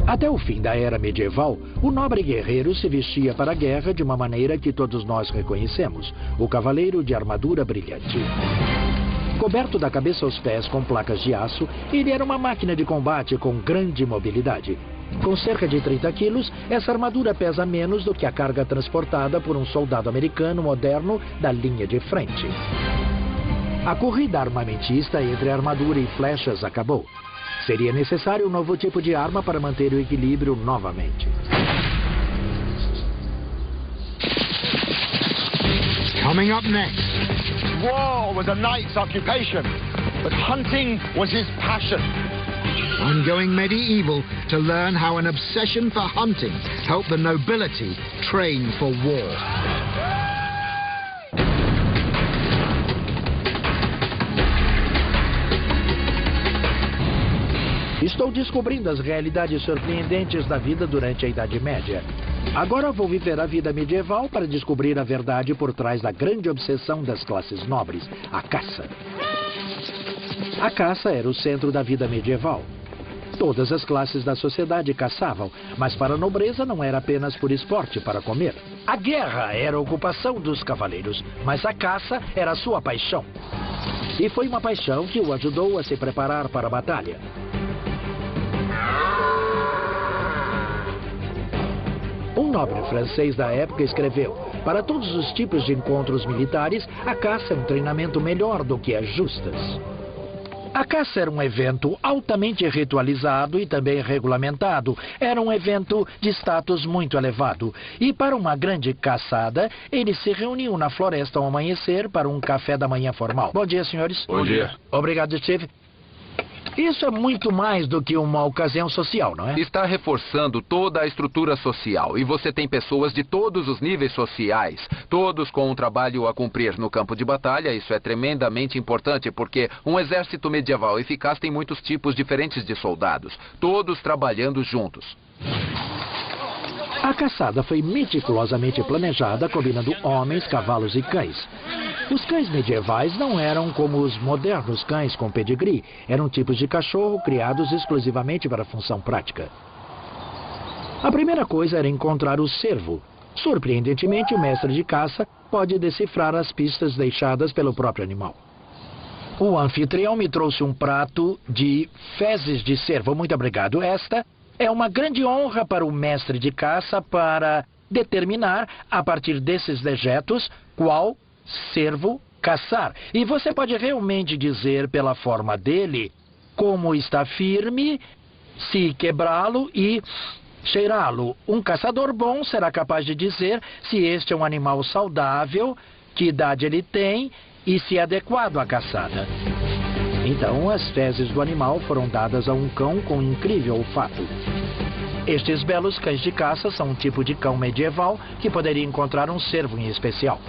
Até o fim da era medieval, o nobre guerreiro se vestia para a guerra de uma maneira que todos nós reconhecemos: o cavaleiro de armadura brilhante. Coberto da cabeça aos pés com placas de aço, ele era uma máquina de combate com grande mobilidade. Com cerca de 30 quilos, essa armadura pesa menos do que a carga transportada por um soldado americano moderno da linha de frente. A corrida armamentista entre armadura e flechas acabou. Seria necessário um novo tipo de arma para manter o equilíbrio novamente. Coming up next. War was a knight's occupation, but hunting was his passion. I'm going medieval to learn how an obsession for hunting helped the nobility train for war. Estou descobrindo as realidades surpreendentes da vida durante a Idade Média. Agora vou viver a vida medieval para descobrir a verdade por trás da grande obsessão das classes nobres, a caça. A caça era o centro da vida medieval. Todas as classes da sociedade caçavam, mas para a nobreza não era apenas por esporte para comer. A guerra era a ocupação dos cavaleiros, mas a caça era a sua paixão. E foi uma paixão que o ajudou a se preparar para a batalha. Um nobre francês da época escreveu: para todos os tipos de encontros militares, a caça é um treinamento melhor do que as justas. A caça era um evento altamente ritualizado e também regulamentado. Era um evento de status muito elevado. E para uma grande caçada, eles se reuniam na floresta ao amanhecer para um café da manhã formal. Bom dia, senhores. Bom dia. Obrigado, Steve. Isso é muito mais do que uma ocasião social, não é? Está reforçando toda a estrutura social. E você tem pessoas de todos os níveis sociais, todos com um trabalho a cumprir no campo de batalha. Isso é tremendamente importante, porque um exército medieval eficaz tem muitos tipos diferentes de soldados, todos trabalhando juntos. A caçada foi meticulosamente planejada, combinando homens, cavalos e cães. Os cães medievais não eram como os modernos cães com pedigree. Eram tipos de cachorro criados exclusivamente para função prática. A primeira coisa era encontrar o cervo. Surpreendentemente, o mestre de caça pode decifrar as pistas deixadas pelo próprio animal. O anfitrião me trouxe um prato de fezes de cervo. Muito obrigado. Esta é uma grande honra para o mestre de caça para determinar, a partir desses dejetos, qual cervo caçar. E você pode realmente dizer pela forma dele como está firme, se quebrá-lo e cheirá-lo. Um caçador bom será capaz de dizer se este é um animal saudável, que idade ele tem e se é adequado à caçada. Então, as fezes do animal foram dadas a um cão com incrível olfato. Estes belos cães de caça são um tipo de cão medieval que poderia encontrar um cervo em especial.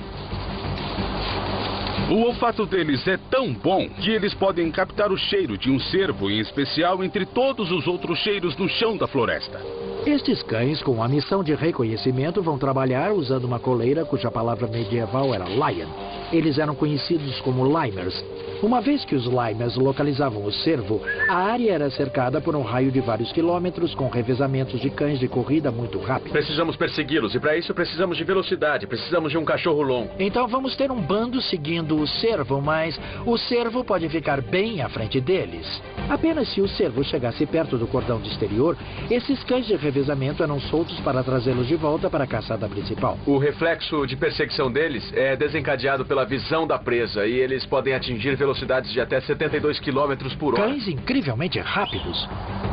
O olfato deles é tão bom que eles podem captar o cheiro de um cervo em especial entre todos os outros cheiros no chão da floresta. Estes cães, com a missão de reconhecimento, vão trabalhar usando uma coleira cuja palavra medieval era lion. Eles eram conhecidos como limers. Uma vez que os limers localizavam o cervo, a área era cercada por um raio de vários quilômetros com revezamentos de cães de corrida muito rápidos. Precisamos persegui-los e para isso precisamos de velocidade, precisamos de um cachorro longo. Então vamos ter um bando seguindo o cervo, mas o cervo pode ficar bem à frente deles. Apenas se o cervo chegasse perto do cordão de exterior, esses cães de revezamento eram soltos para trazê-los de volta para a caçada principal. O reflexo de perseguição deles é desencadeado pela visão da presa e eles podem atingir velocidades de até 72 km por hora. Cães incrivelmente rápidos.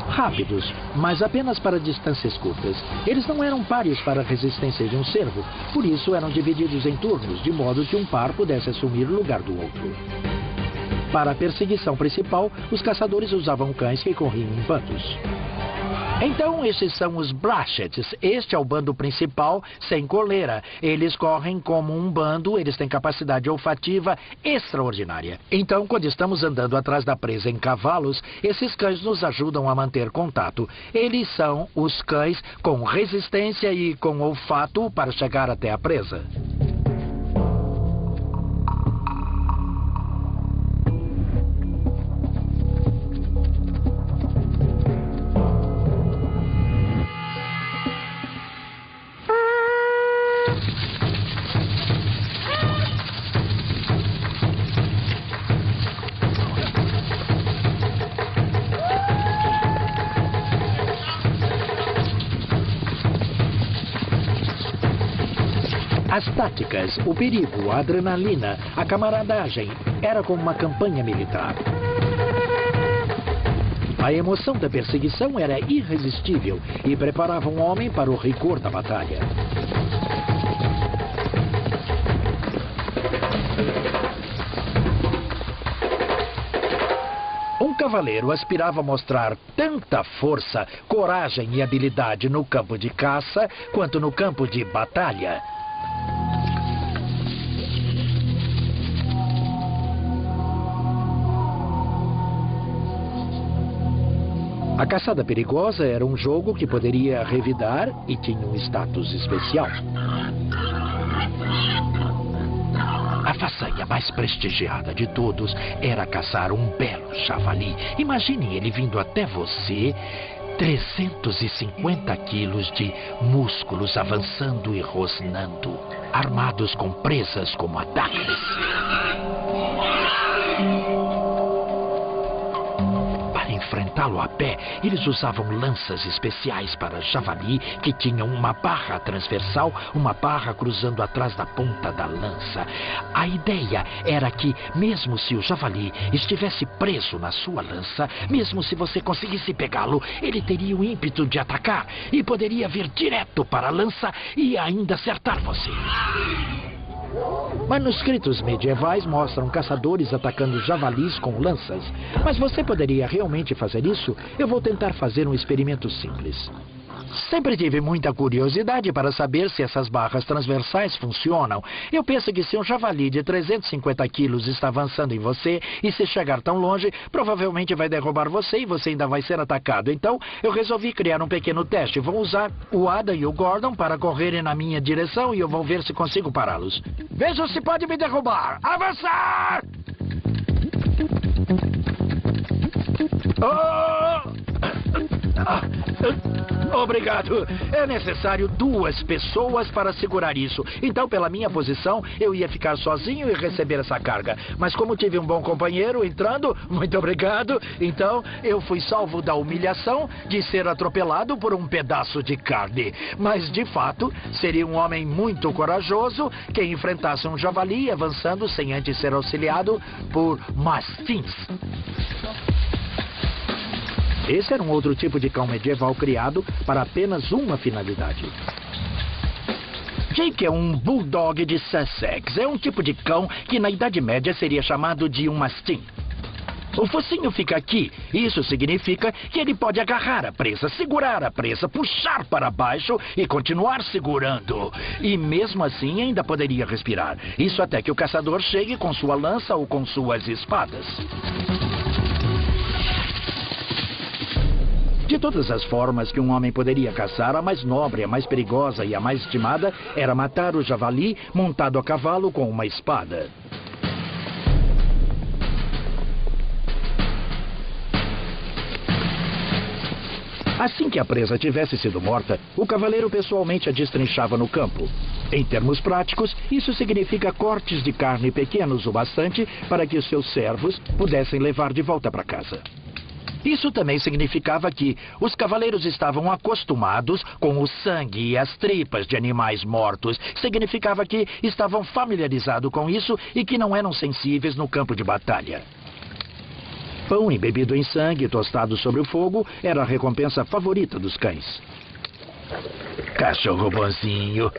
Rápidos, mas apenas para distâncias curtas. Eles não eram pares para a resistência de um cervo, por isso eram divididos em turnos, de modo que um par pudesse assumir o lugar do outro. Para a perseguição principal, os caçadores usavam cães que corriam em bandos. Então, estes são os brachets. Este é o bando principal, sem coleira. Eles correm como um bando, eles têm capacidade olfativa extraordinária. Então, quando estamos andando atrás da presa em cavalos, esses cães nos ajudam a manter contato. Eles são os cães com resistência e com olfato para chegar até a presa. As táticas, o perigo, a adrenalina, a camaradagem, era como uma campanha militar. A emoção da perseguição era irresistível e preparava um homem para o rigor da batalha. Um cavaleiro aspirava a mostrar tanta força, coragem e habilidade no campo de caça quanto no campo de batalha. A caçada perigosa era um jogo que poderia revidar e tinha um status especial. A façanha mais prestigiada de todos era caçar um belo javali. Imagine ele vindo até você, 350 quilos de músculos avançando e rosnando, armados com presas como adagas. Enfrentá-lo a pé, eles usavam lanças especiais para javali que tinham uma barra transversal, uma barra cruzando atrás da ponta da lança. A ideia era que, mesmo se o javali estivesse preso na sua lança, mesmo se você conseguisse pegá-lo, ele teria o ímpeto de atacar e poderia vir direto para a lança e ainda acertar você. Manuscritos medievais mostram caçadores atacando javalis com lanças. Mas você poderia realmente fazer isso? Eu vou tentar fazer um experimento simples. Sempre tive muita curiosidade para saber se essas barras transversais funcionam. Eu penso que se um javali de 350 quilos está avançando em você e se chegar tão longe, provavelmente vai derrubar você e você ainda vai ser atacado. Então, eu resolvi criar um pequeno teste. Vou usar o Adam e o Gordon para correrem na minha direção e eu vou ver se consigo pará-los. Vejam se pode me derrubar! Avançar! Obrigado. É necessário 2 pessoas para segurar isso. Então, pela minha posição, eu ia ficar sozinho e receber essa carga. Mas como tive um bom companheiro entrando, muito obrigado, então eu fui salvo da humilhação de ser atropelado por um pedaço de carne. Mas, de fato, seria um homem muito corajoso quem enfrentasse um javali avançando sem antes ser auxiliado por mastins. Esse era um outro tipo de cão medieval criado para apenas uma finalidade. Jake é um bulldog de Sussex. É um tipo de cão que na Idade Média seria chamado de um mastim. O focinho fica aqui. Isso significa que ele pode agarrar a presa, segurar a presa, puxar para baixo e continuar segurando. E mesmo assim ainda poderia respirar. Isso até que o caçador chegue com sua lança ou com suas espadas. De todas as formas que um homem poderia caçar, a mais nobre, a mais perigosa e a mais estimada era matar o javali montado a cavalo com uma espada. Assim que a presa tivesse sido morta, o cavaleiro pessoalmente a destrinchava no campo. Em termos práticos, isso significa cortes de carne pequenos o bastante para que os seus servos pudessem levar de volta para casa. Isso também significava que os cavaleiros estavam acostumados com o sangue e as tripas de animais mortos. Significava que estavam familiarizados com isso e que não eram sensíveis no campo de batalha. Pão embebido em sangue, tostado sobre o fogo, era a recompensa favorita dos cães. Cachorro bonzinho.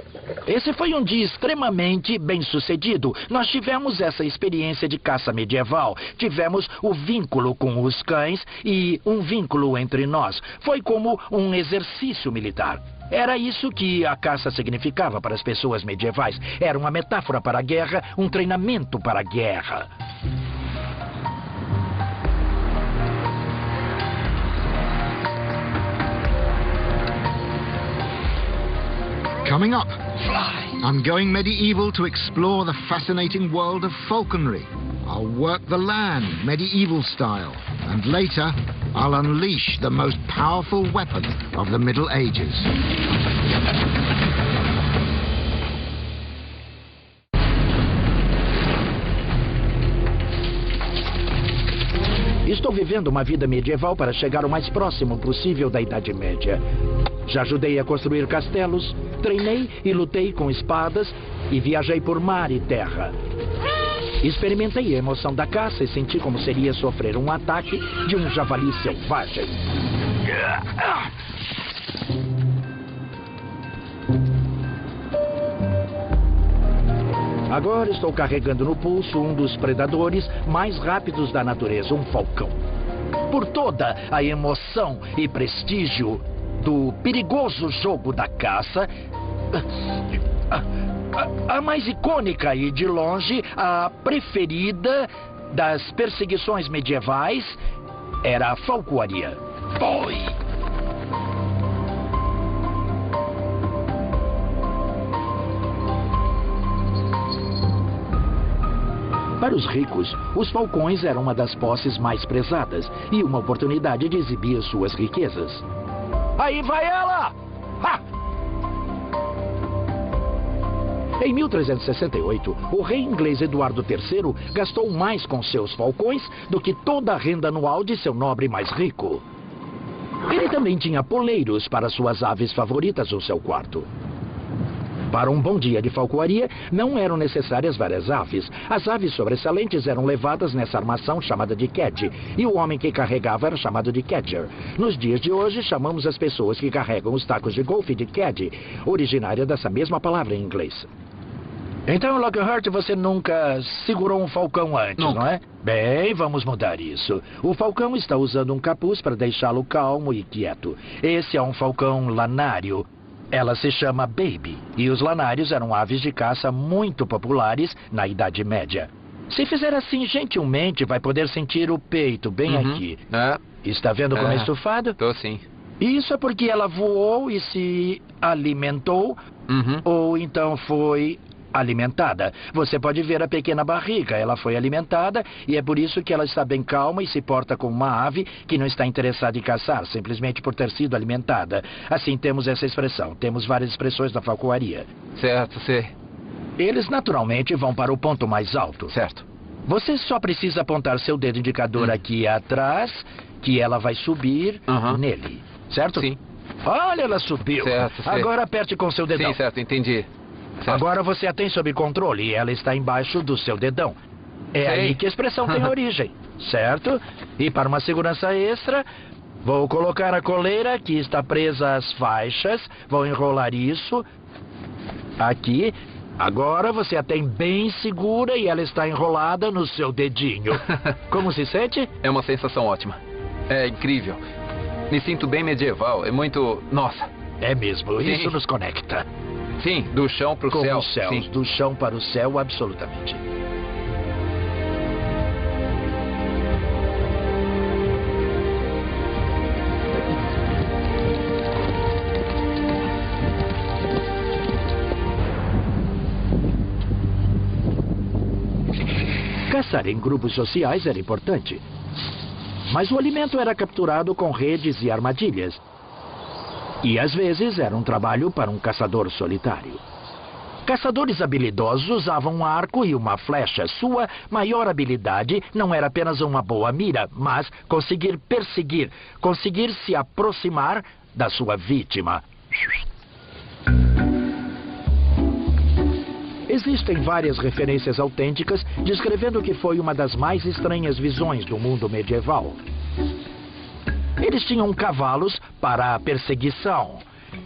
Esse foi um dia extremamente bem-sucedido. Nós tivemos essa experiência de caça medieval. Tivemos o vínculo com os cães e um vínculo entre nós. Foi como um exercício militar. Era isso que a caça significava para as pessoas medievais. Era uma metáfora para a guerra, um treinamento para a guerra. Coming up, I'm going medieval to explore the fascinating world of falconry. I'll work the land medieval style, and later I'll unleash the most powerful weapon of the Middle Ages. Estou vivendo uma vida medieval para chegar o mais próximo possível da Idade Média. Já ajudei a construir castelos, treinei e lutei com espadas e viajei por mar e terra. Experimentei a emoção da caça e senti como seria sofrer um ataque de um javali selvagem. Agora estou carregando no pulso um dos predadores mais rápidos da natureza, um falcão. Por toda a emoção e prestígio do perigoso jogo da caça, a mais icônica e, de longe, a preferida das perseguições medievais era a falcoaria. Oi! Para os ricos, os falcões eram uma das posses mais prezadas e uma oportunidade de exibir suas riquezas. Aí vai ela! Ha! Em 1368, o rei inglês Eduardo III gastou mais com seus falcões do que toda a renda anual de seu nobre mais rico. Ele também tinha poleiros para suas aves favoritas no seu quarto. Para um bom dia de falcoaria, não eram necessárias várias aves. As aves sobressalentes eram levadas nessa armação chamada de kedge, e o homem que carregava era chamado de kedger. Nos dias de hoje, chamamos as pessoas que carregam os tacos de golfe de kedge, originária dessa mesma palavra em inglês. Então, Lockhart, você nunca segurou um falcão antes, Nunca. não é? Bem, vamos mudar isso. O falcão está usando um capuz para deixá-lo calmo e quieto. Esse é um falcão lanário. Ela se chama Baby, e os lanários eram aves de caça muito populares na Idade Média. Se fizer assim gentilmente, vai poder sentir o peito bem aqui. Está vendo como é estufado? Tô sim. Isso é porque ela voou e se alimentou, ou então foi alimentada. Você pode ver a pequena barriga, ela foi alimentada e é por isso que ela está bem calma e se porta como uma ave que não está interessada em caçar, simplesmente por ter sido alimentada. Assim temos essa expressão, temos várias expressões da falcoaria. Certo, sei. Eles naturalmente vão para o ponto mais alto. Certo. Você só precisa apontar seu dedo indicador aqui atrás, que ela vai subir nele, certo? Sim. Olha, ela subiu. Certo, sei. Agora aperte com seu dedão. Sim, certo, entendi. Certo. Agora você a tem sob controle e ela está embaixo do seu dedão. É aí que a expressão tem origem, certo? E para uma segurança extra, vou colocar a coleira que está presa às faixas, vou enrolar isso aqui. Agora você a tem bem segura e ela está enrolada no seu dedinho. Como se sente? É uma sensação ótima. É incrível. Me sinto bem medieval, é muito... Nossa. É mesmo, Sim. isso nos conecta. Sim, do chão pro Com céu. os céus, Sim. do chão para o céu, absolutamente. Caçar em grupos sociais era importante. Mas o alimento era capturado com redes e armadilhas. E às vezes era um trabalho para um caçador solitário. Caçadores habilidosos usavam um arco e uma flecha. Sua maior habilidade não era apenas uma boa mira, mas conseguir perseguir, conseguir se aproximar da sua vítima. Existem várias referências autênticas descrevendo que foi uma das mais estranhas visões do mundo medieval. Eles tinham cavalos para a perseguição.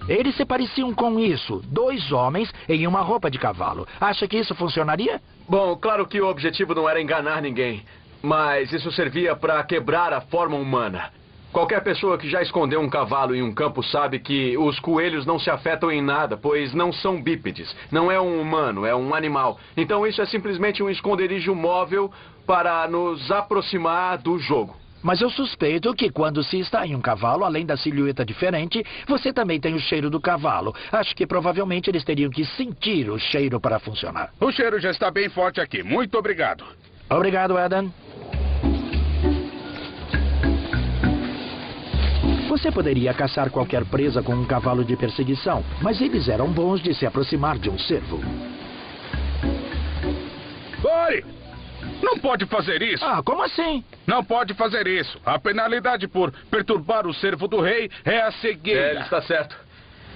Eles se pareciam com isso, 2 homens em uma roupa de cavalo. Acha que isso funcionaria? Bom, claro que o objetivo não era enganar ninguém, mas isso servia para quebrar a forma humana. Qualquer pessoa que já escondeu um cavalo em um campo sabe que os coelhos não se afetam em nada, pois não são bípedes. Não é um humano, é um animal. Então isso é simplesmente um esconderijo móvel para nos aproximar do jogo. Mas eu suspeito que quando se está em um cavalo, além da silhueta diferente, você também tem o cheiro do cavalo. Acho que provavelmente eles teriam que sentir o cheiro para funcionar. O cheiro já está bem forte aqui. Muito obrigado. Obrigado, Adam. Você poderia caçar qualquer presa com um cavalo de perseguição, mas eles eram bons de se aproximar de um cervo. Pare! Não pode fazer isso. Ah, como assim? Não pode fazer isso. A penalidade por perturbar o cervo do rei é a cegueira. Ele está certo.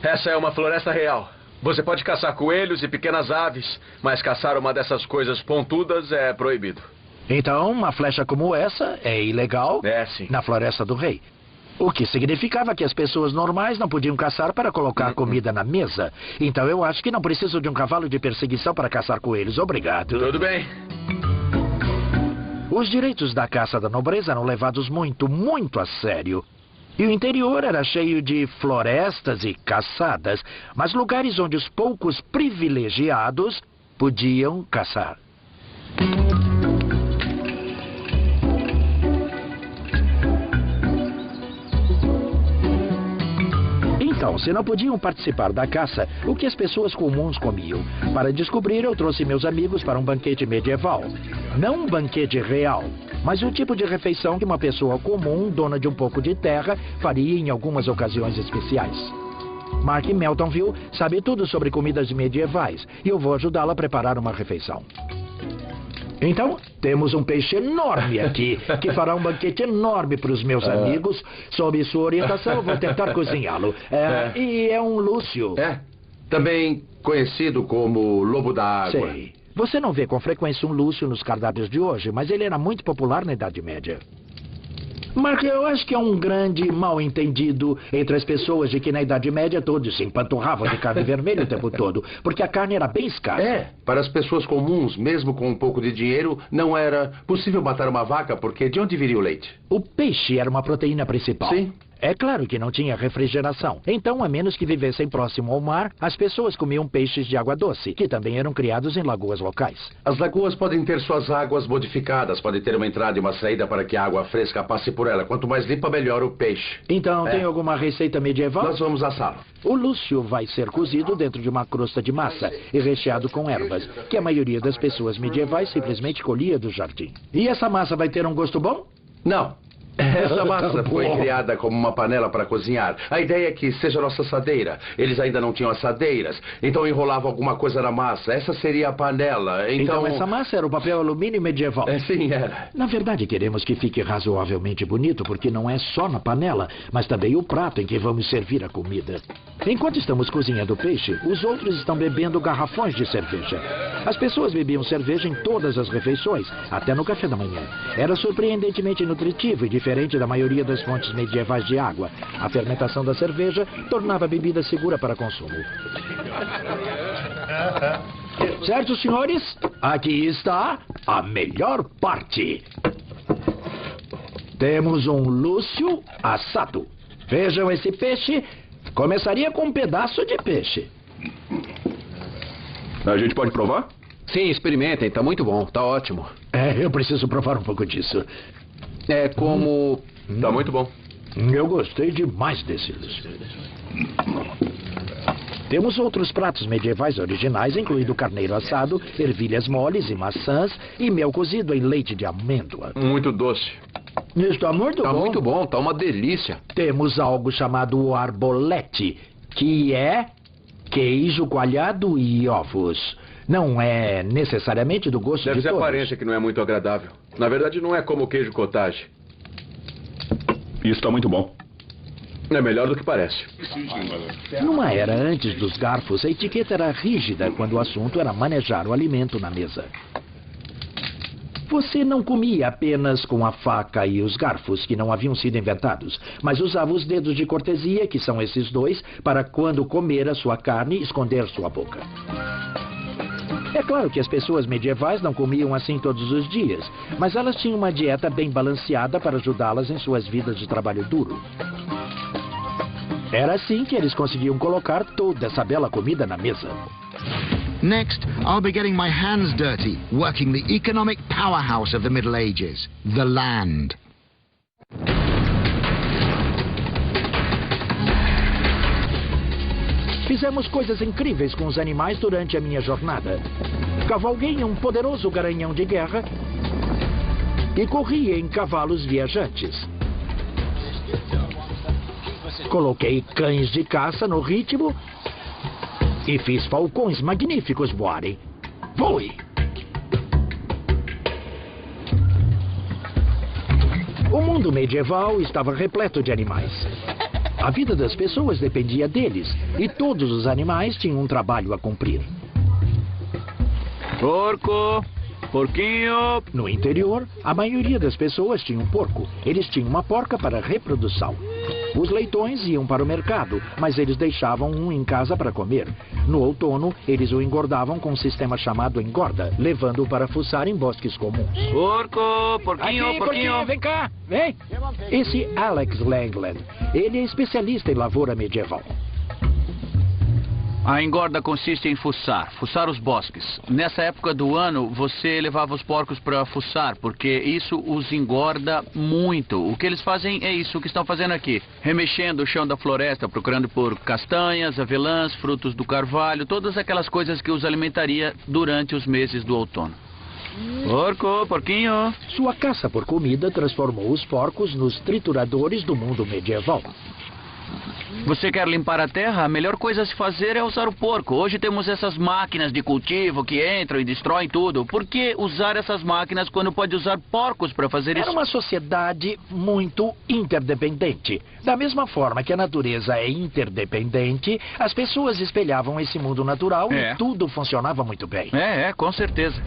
Essa é uma floresta real. Você pode caçar coelhos e pequenas aves, mas caçar uma dessas coisas pontudas é proibido. Então, uma flecha como essa é ilegal É, sim. na Floresta do Rei. O que significava que as pessoas normais não podiam caçar para colocar comida na mesa. Então eu acho que não preciso de um cavalo de perseguição para caçar coelhos. Obrigado. Tudo bem. Os direitos da caça da nobreza eram levados muito, muito a sério. E o interior era cheio de florestas e caçadas, mas lugares onde os poucos privilegiados podiam caçar. Então, se não podiam participar da caça, o que as pessoas comuns comiam? Para descobrir, eu trouxe meus amigos para um banquete medieval. Não um banquete real, mas o tipo de refeição que uma pessoa comum, dona de um pouco de terra, faria em algumas ocasiões especiais. Mark Meltonville sabe tudo sobre comidas medievais e eu vou ajudá-la a preparar uma refeição. Então, temos um peixe enorme aqui, que fará um banquete enorme para os meus amigos. Sob sua orientação, eu vou tentar cozinhá-lo. E é um lúcio. Também conhecido como lobo da água. Sei. Você não vê com frequência um lúcio nos cardápios de hoje, mas ele era muito popular na Idade Média. Mark, eu acho que é um grande mal-entendido entre as pessoas de que na Idade Média todos se empanturravam de carne vermelha o tempo todo, porque a carne era bem escassa. Para as pessoas comuns, mesmo com um pouco de dinheiro, não era possível matar uma vaca, porque de onde viria o leite? O peixe era uma proteína principal. Sim. É claro que não tinha refrigeração. Então, a menos que vivessem próximo ao mar, as pessoas comiam peixes de água doce, que também eram criados em lagoas locais. As lagoas podem ter suas águas modificadas, podem ter uma entrada e uma saída para que a água fresca passe por ela. Quanto mais limpa, melhor o peixe. Então, tem alguma receita medieval? Nós vamos assá-lo. O lúcio vai ser cozido dentro de uma crosta de massa e recheado com ervas, que a maioria das pessoas medievais simplesmente colhia do jardim. E essa massa vai ter um gosto bom? Não. Essa massa foi criada como uma panela para cozinhar. A ideia é que seja nossa assadeira. Eles ainda não tinham assadeiras, então enrolavam alguma coisa na massa. Essa seria a panela. Então essa massa era o papel alumínio medieval? Sim, era. Na verdade, queremos que fique razoavelmente bonito, porque não é só na panela, mas também o prato em que vamos servir a comida. Enquanto estamos cozinhando o peixe, os outros estão bebendo garrafões de cerveja. As pessoas bebiam cerveja em todas as refeições, até no café da manhã. Era surpreendentemente nutritivo e diferente da maioria das fontes medievais de água. A fermentação da cerveja tornava a bebida segura para consumo. Certo, senhores? Aqui está a melhor parte. Temos um lúcio assado. Vejam esse peixe. Começaria com um pedaço de peixe. A gente pode provar? Sim, experimentem. Tá muito bom. Tá ótimo. Eu preciso provar um pouco disso. É como... Tá muito bom. Eu gostei demais desse lúcio. Temos outros pratos medievais originais, incluindo carneiro assado, ervilhas moles e maçãs e mel cozido em leite de amêndoa. Muito doce. Está muito bom. Tá muito bom, tá uma delícia. Temos algo chamado arbolete, que é queijo coalhado e ovos. Não é necessariamente do gosto Deve de ser a todos. aparência que não é muito agradável. Na verdade, não é como queijo cottage. Isso tá muito bom. É melhor do que parece. Numa era antes dos garfos, a etiqueta era rígida quando o assunto era manejar o alimento na mesa. Você não comia apenas com a faca e os garfos, que não haviam sido inventados, mas usava os dedos de cortesia, que são esses dois, para quando comer a sua carne, esconder sua boca. É claro que as pessoas medievais não comiam assim todos os dias, mas elas tinham uma dieta bem balanceada para ajudá-las em suas vidas de trabalho duro. Era assim que eles conseguiam colocar toda essa bela comida na mesa. Next, I'll be getting my hands dirty, working the economic powerhouse of the Middle Ages, the land. Fizemos coisas incríveis com os animais durante a minha jornada. Cavalguei em um poderoso garanhão de guerra e corri em cavalos viajantes. Coloquei cães de caça no ritmo e fiz falcões magníficos voarem. Voe! O mundo medieval estava repleto de animais. A vida das pessoas dependia deles e todos os animais tinham um trabalho a cumprir. Porco, porquinho. No interior, a maioria das pessoas tinha um porco. Eles tinham uma porca para reprodução. Os leitões iam para o mercado, mas eles deixavam um em casa para comer. No outono, eles o engordavam com um sistema chamado engorda, levando-o para fuçar em bosques comuns. Porco, porquinho, Aqui, porquinho. vem cá, vem. Esse Alex Langland, ele é especialista em lavoura medieval. A engorda consiste em fuçar os bosques. Nessa época do ano, você levava os porcos para fuçar, porque isso os engorda muito. O que eles fazem é isso que estão fazendo aqui. Remexendo o chão da floresta, procurando por castanhas, avelãs, frutos do carvalho, todas aquelas coisas que os alimentaria durante os meses do outono. Porco, porquinho. Sua caça por comida transformou os porcos nos trituradores do mundo medieval. Você quer limpar a terra? A melhor coisa a se fazer é usar o porco. Hoje temos essas máquinas de cultivo que entram e destroem tudo. Por que usar essas máquinas quando pode usar porcos para fazer isso? Era uma sociedade muito interdependente. Da mesma forma que a natureza é interdependente, as pessoas espelhavam esse mundo natural e tudo funcionava muito bem. Com certeza.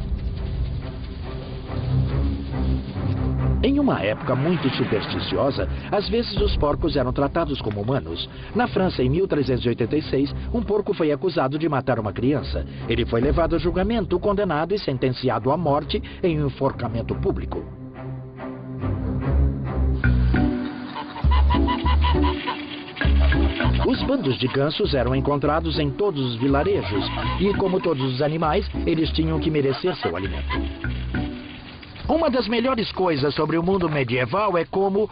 Em uma época muito supersticiosa, às vezes os porcos eram tratados como humanos. Na França, em 1386, um porco foi acusado de matar uma criança. Ele foi levado a julgamento, condenado e sentenciado à morte em um enforcamento público. Os bandos de gansos eram encontrados em todos os vilarejos e, como todos os animais, eles tinham que merecer seu alimento. Uma das melhores coisas sobre o mundo medieval é como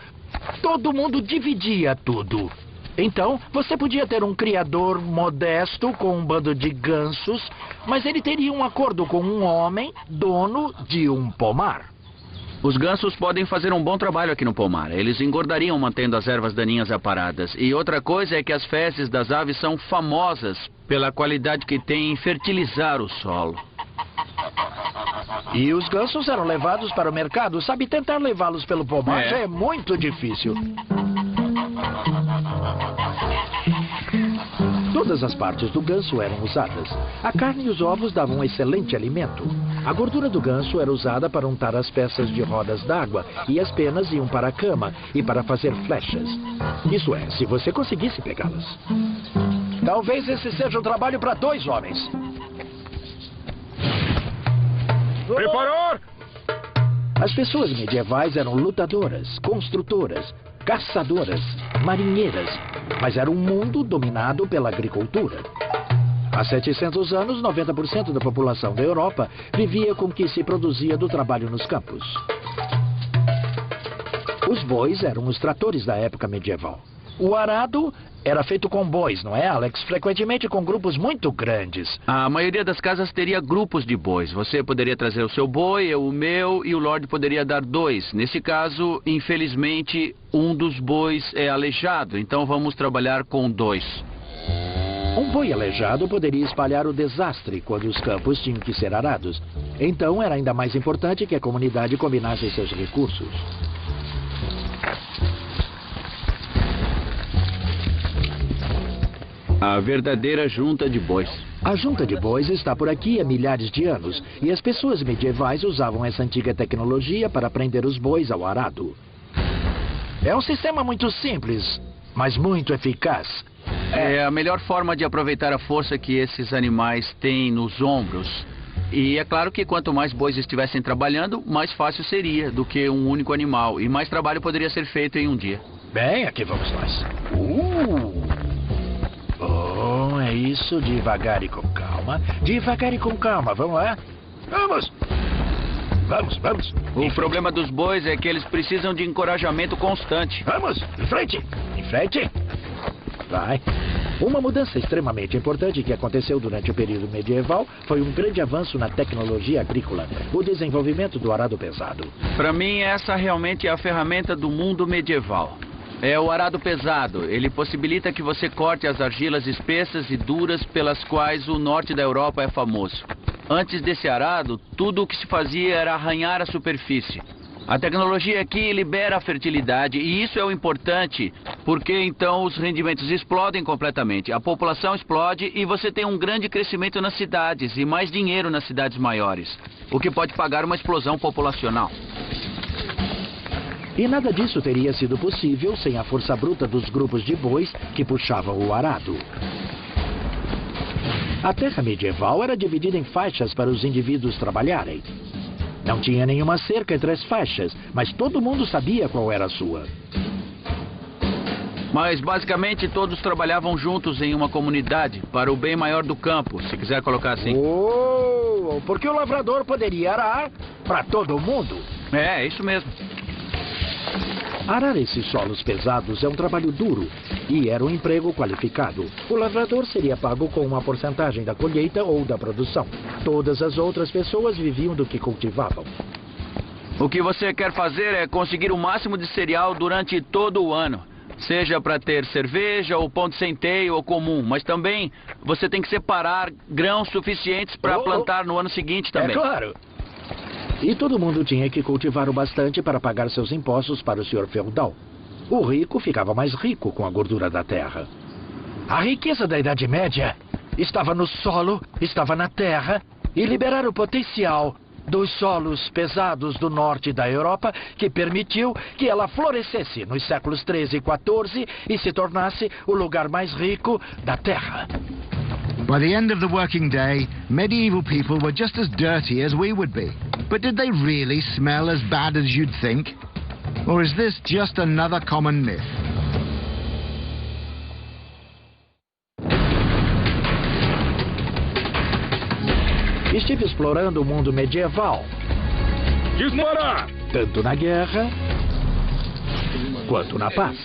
todo mundo dividia tudo. Então, você podia ter um criador modesto com um bando de gansos, mas ele teria um acordo com um homem, dono de um pomar. Os gansos podem fazer um bom trabalho aqui no pomar. Eles engordariam mantendo as ervas daninhas aparadas. E outra coisa é que as fezes das aves são famosas pela qualidade que têm em fertilizar o solo. E os gansos eram levados para o mercado. Sabe, tentar levá-los pelo pomar já é muito difícil. Todas as partes do ganso eram usadas. A carne e os ovos davam um excelente alimento. A gordura do ganso era usada para untar as peças de rodas d'água e as penas iam para a cama e para fazer flechas. Isso é, se você conseguisse pegá-las. Talvez esse seja um trabalho para 2 homens. Preparar! As pessoas medievais eram lutadoras, construtoras, caçadoras, marinheiras, mas era um mundo dominado pela agricultura. Há 700 anos, 90% da população da Europa vivia com o que se produzia do trabalho nos campos. Os bois eram os tratores da época medieval. O arado era feito com bois, não é, Alex? Frequentemente com grupos muito grandes. A maioria das casas teria grupos de bois. Você poderia trazer o seu boi, eu o meu, e o Lorde poderia dar 2. Nesse caso, infelizmente, um dos bois é aleijado, então vamos trabalhar com 2. Um boi aleijado poderia espalhar o desastre quando os campos tinham que ser arados. Então era ainda mais importante que a comunidade combinasse seus recursos. A verdadeira junta de bois. A junta de bois está por aqui há milhares de anos e as pessoas medievais usavam essa antiga tecnologia para prender os bois ao arado. É um sistema muito simples, mas muito eficaz. É a melhor forma de aproveitar a força que esses animais têm nos ombros. E é claro que quanto mais bois estivessem trabalhando, mais fácil seria do que um único animal. E mais trabalho poderia ser feito em um dia. Bem, aqui vamos nós. Bom, é isso, devagar e com calma. Devagar e com calma, vamos lá? Vamos! Vamos. O problema dos bois é que eles precisam de encorajamento constante. Vamos, em frente! Vai. Uma mudança extremamente importante que aconteceu durante o período medieval foi um grande avanço na tecnologia agrícola, o desenvolvimento do arado pesado. Para mim, essa realmente é a ferramenta do mundo medieval. É o arado pesado. Ele possibilita que você corte as argilas espessas e duras pelas quais o norte da Europa é famoso. Antes desse arado, tudo o que se fazia era arranhar a superfície. A tecnologia aqui libera a fertilidade e isso é o importante, porque então os rendimentos explodem completamente. A população explode e você tem um grande crescimento nas cidades e mais dinheiro nas cidades maiores, o que pode pagar uma explosão populacional. E nada disso teria sido possível sem a força bruta dos grupos de bois que puxavam o arado. A terra medieval era dividida em faixas para os indivíduos trabalharem. Não tinha nenhuma cerca entre as faixas, mas todo mundo sabia qual era a sua. Mas basicamente todos trabalhavam juntos em uma comunidade para o bem maior do campo, se quiser colocar assim. Oh, porque o lavrador poderia arar para todo mundo. É isso mesmo. Arar esses solos pesados é um trabalho duro e era um emprego qualificado. O lavrador seria pago com uma porcentagem da colheita ou da produção. Todas as outras pessoas viviam do que cultivavam. O que você quer fazer é conseguir o máximo de cereal durante todo o ano. Seja para ter cerveja ou pão de centeio ou comum. Mas também você tem que separar grãos suficientes para plantar no ano seguinte também. É claro. E todo mundo tinha que cultivar o bastante para pagar seus impostos para o senhor feudal. O rico ficava mais rico com a gordura da terra. A riqueza da Idade Média estava no solo, estava na terra, e liberar o potencial dos solos pesados do norte da Europa que permitiu que ela florescesse nos séculos 13 e 14 e se tornasse o lugar mais rico da terra. By the end of the working day, medieval people were just as dirty as we would be. But did they really smell as bad as you'd think? Or is this just another common myth? Estive explorando o mundo medieval. Disparar! Tanto na guerra quanto na paz.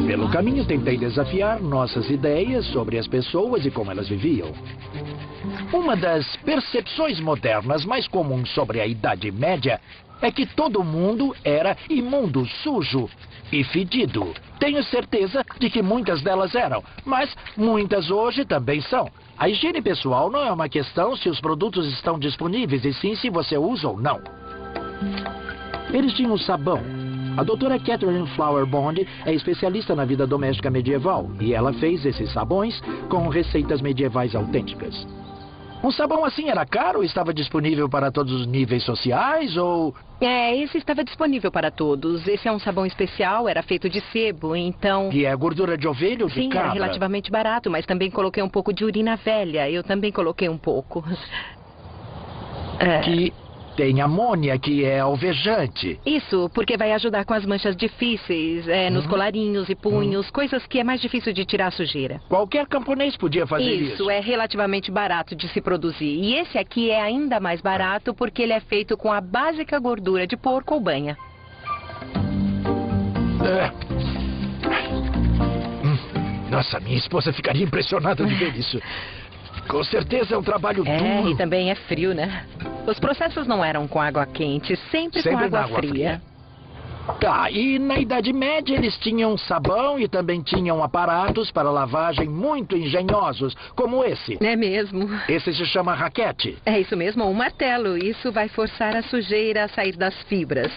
Pelo caminho, tentei desafiar nossas ideias sobre as pessoas e como elas viviam. Uma das percepções modernas mais comuns sobre a Idade Média é que todo mundo era imundo, sujo e fedido. Tenho certeza de que muitas delas eram, mas muitas hoje também são. A higiene pessoal não é uma questão se os produtos estão disponíveis, e sim se você usa ou não. Eles tinham sabão. A doutora Catherine Flower Bond é especialista na vida doméstica medieval e ela fez esses sabões com receitas medievais autênticas. Um sabão assim era caro? Estava disponível para todos os níveis sociais ou... Esse estava disponível para todos. Esse é um sabão especial, era feito de sebo, então... E é gordura de ovelha ou de Sim, cabra? era relativamente barato, mas também coloquei um pouco de urina velha. Eu também coloquei um pouco. Que tem amônia, que é alvejante. Isso, porque vai ajudar com as manchas difíceis, nos colarinhos e punhos, coisas que é mais difícil de tirar a sujeira. Qualquer camponês podia fazer isso. Isso, é relativamente barato de se produzir. E esse aqui é ainda mais barato porque ele é feito com a básica gordura de porco ou banha. Nossa, minha esposa ficaria impressionada de ver isso. Com certeza é um trabalho duro. E também é frio, né? Os processos não eram com água quente, sempre com água fria. Tá, e na Idade Média eles tinham sabão e também tinham aparatos para lavagem muito engenhosos, como esse. É mesmo. Esse se chama raquete. É isso mesmo, um martelo. Isso vai forçar a sujeira a sair das fibras.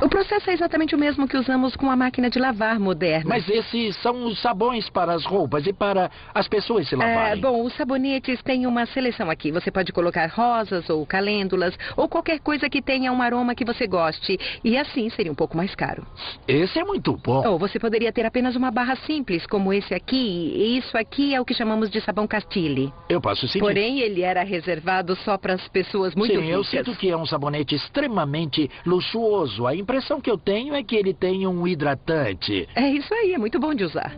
O processo é exatamente o mesmo que usamos com a máquina de lavar moderna. Mas esses são os sabões para as roupas e para as pessoas se lavarem. Bom, os sabonetes têm uma seleção aqui. Você pode colocar rosas ou calêndulas ou qualquer coisa que tenha um aroma que você goste. E assim seria um pouco mais caro. Esse é muito bom. Ou você poderia ter apenas uma barra simples, como esse aqui. E isso aqui é o que chamamos de sabão Castile. Eu posso sentir. Porém, ele era reservado só para as pessoas muito ricas. Sim, eu sinto que é um sabonete extremamente luxuoso. A impressão que eu tenho é que ele tem um hidratante. É isso aí, é muito bom de usar.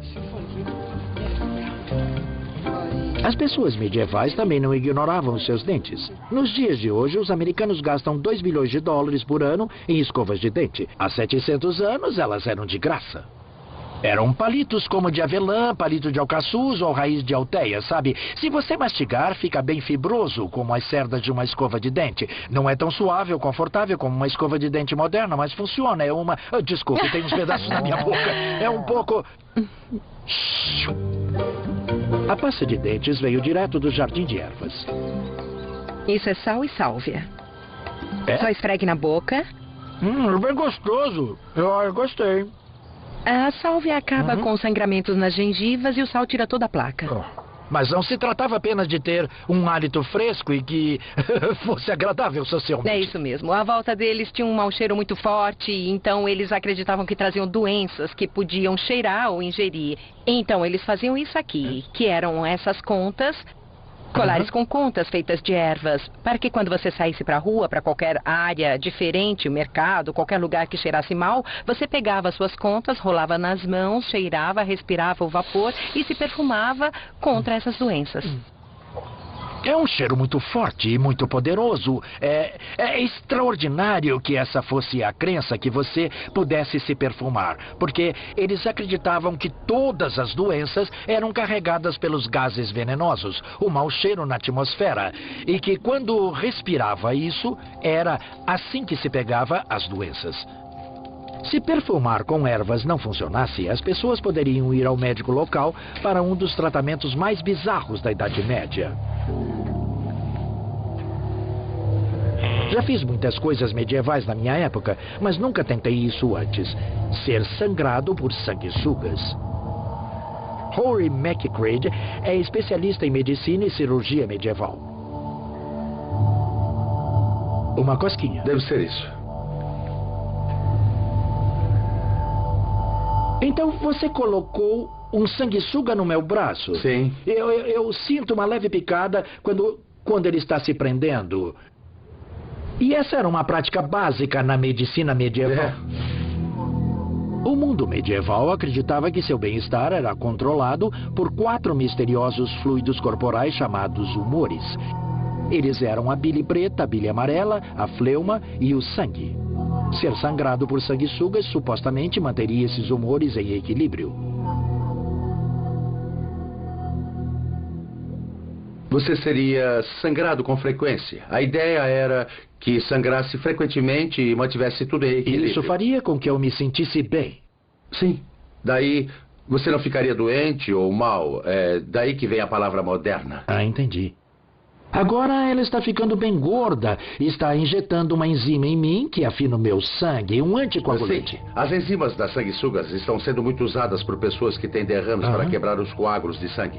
As pessoas medievais também não ignoravam os seus dentes. Nos dias de hoje, os americanos gastam 2 bilhões de dólares por ano em escovas de dente. Há 700 anos, elas eram de graça. Eram palitos como de avelã, palito de alcaçuz ou raiz de alteia, sabe? Se você mastigar, fica bem fibroso, como as cerdas de uma escova de dente. Não é tão suave ou confortável como uma escova de dente moderna, mas funciona. É uma... Desculpe, tem uns pedaços na minha boca. É um pouco... A pasta de dentes veio direto do jardim de ervas. Isso é sal e sálvia. É? Só esfregue na boca. Bem gostoso. Eu gostei. A sálvia acaba com sangramentos nas gengivas e o sal tira toda a placa. Mas não se tratava apenas de ter um hálito fresco e que fosse agradável socialmente. É isso mesmo. À volta deles tinha um mau cheiro muito forte, então eles acreditavam que traziam doenças que podiam cheirar ou ingerir. Então eles faziam isso aqui, que eram essas contas, colares com contas feitas de ervas, para que quando você saísse para a rua, para qualquer área diferente, mercado, qualquer lugar que cheirasse mal, você pegava as suas contas, rolava nas mãos, cheirava, respirava o vapor e se perfumava contra essas doenças. É um cheiro muito forte e muito poderoso. É extraordinário que essa fosse a crença que você pudesse se perfumar, porque eles acreditavam que todas as doenças eram carregadas pelos gases venenosos, o mau cheiro na atmosfera, e que quando respirava isso, era assim que se pegava as doenças. Se perfumar com ervas não funcionasse, as pessoas poderiam ir ao médico local para um dos tratamentos mais bizarros da Idade Média. Já fiz muitas coisas medievais na minha época, mas nunca tentei isso antes. Ser sangrado por sanguessugas. Rory McCreed é especialista em medicina e cirurgia medieval. Uma cosquinha. Deve ser isso. Então você colocou um sanguessuga no meu braço? Sim. Eu sinto uma leve picada quando ele está se prendendo. E essa era uma prática básica na medicina medieval. O mundo medieval acreditava que seu bem-estar era controlado por 4 misteriosos fluidos corporais chamados humores. Eles eram a bile preta, a bile amarela, a fleuma e o sangue. Ser sangrado por sanguessugas supostamente manteria esses humores em equilíbrio. Você seria sangrado com frequência. A ideia era que sangrasse frequentemente e mantivesse tudo em equilíbrio. Isso faria com que eu me sentisse bem. Sim. Daí você não ficaria doente ou mal. É daí que vem a palavra moderna. Ah, entendi. Agora ela está ficando bem gorda e está injetando uma enzima em mim que afina o meu sangue, um anticoagulante. Sim. As enzimas das sanguessugas estão sendo muito usadas por pessoas que têm derrames para quebrar os coágulos de sangue.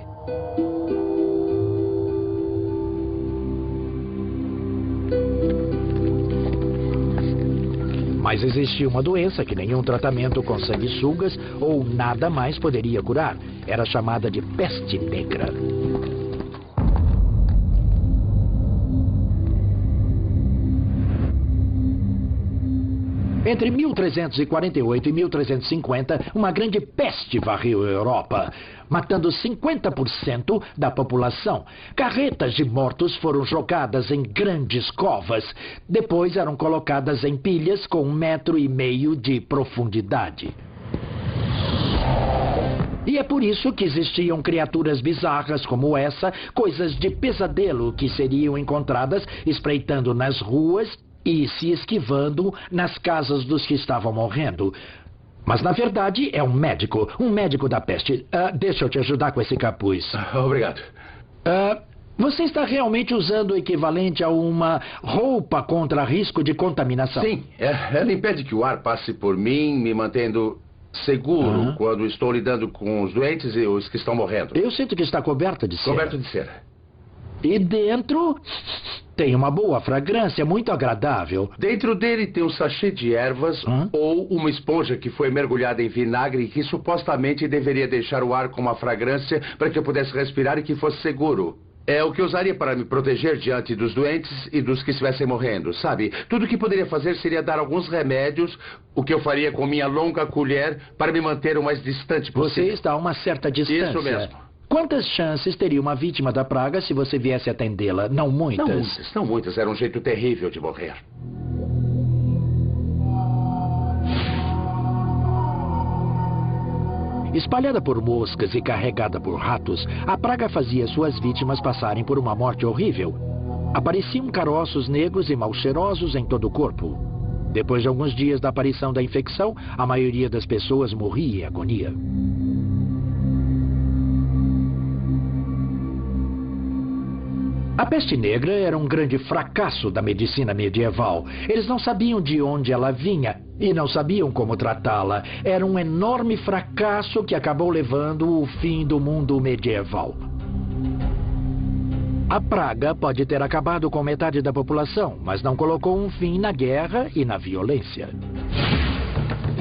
Mas existia uma doença que nenhum tratamento com sanguessugas ou nada mais poderia curar. Era chamada de peste negra. Entre 1348 e 1350, uma grande peste varreu a Europa, matando 50% da população. Carretas de mortos foram jogadas em grandes covas. Depois eram colocadas em pilhas com 1,5 metros de profundidade. E é por isso que existiam criaturas bizarras como essa, coisas de pesadelo que seriam encontradas espreitando nas ruas e se esquivando nas casas dos que estavam morrendo. Mas, na verdade, é um médico da peste. Deixa eu te ajudar com esse capuz. Obrigado. Você está realmente usando o equivalente a uma roupa contra risco de contaminação? Sim, ela impede que o ar passe por mim, me mantendo seguro quando estou lidando com os doentes e os que estão morrendo. Eu sinto que está coberta de cera. Coberto de cera. E dentro tem uma boa fragrância, muito agradável. Dentro dele tem um sachê de ervas ou uma esponja que foi mergulhada em vinagre e que supostamente deveria deixar o ar com uma fragrância para que eu pudesse respirar e que fosse seguro. É o que eu usaria para me proteger diante dos doentes e dos que estivessem morrendo, sabe? Tudo o que poderia fazer seria dar alguns remédios, o que eu faria com minha longa colher para me manter o mais distante possível. Você está a uma certa distância. Isso mesmo. Quantas chances teria uma vítima da praga se você viesse atendê-la? Não muitas. Não muitas. Era um jeito terrível de morrer. Espalhada por moscas e carregada por ratos, a praga fazia suas vítimas passarem por uma morte horrível. Apareciam caroços negros e mal cheirosos em todo o corpo. Depois de alguns dias da aparição da infecção, a maioria das pessoas morria em agonia. A peste negra era um grande fracasso da medicina medieval. Eles não sabiam de onde ela vinha e não sabiam como tratá-la. Era um enorme fracasso que acabou levando o fim do mundo medieval. A praga pode ter acabado com metade da população, mas não colocou um fim na guerra e na violência.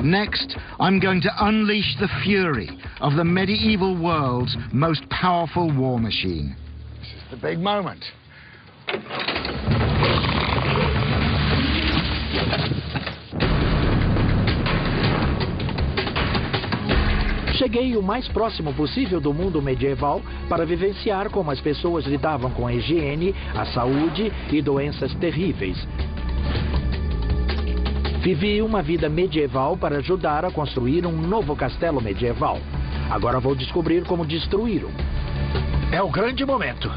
Next, I'm going to unleash the fury of the medieval world's most powerful war machine. This is the big moment. Cheguei o mais próximo possível do mundo medieval para vivenciar como as pessoas lidavam com a higiene, a saúde e doenças terríveis. Vivi uma vida medieval para ajudar a construir um novo castelo medieval. Agora vou descobrir como destruí-lo. É o grande momento.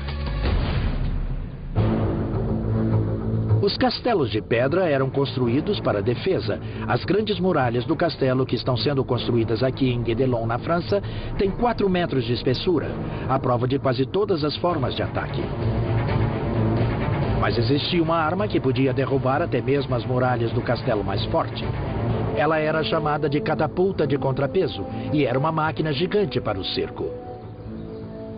Os castelos de pedra eram construídos para defesa. As grandes muralhas do castelo que estão sendo construídas aqui em Guédelon, na França, têm 4 metros de espessura, à prova de quase todas as formas de ataque. Mas existia uma arma que podia derrubar até mesmo as muralhas do castelo mais forte. Ela era chamada de catapulta de contrapeso e era uma máquina gigante para o cerco.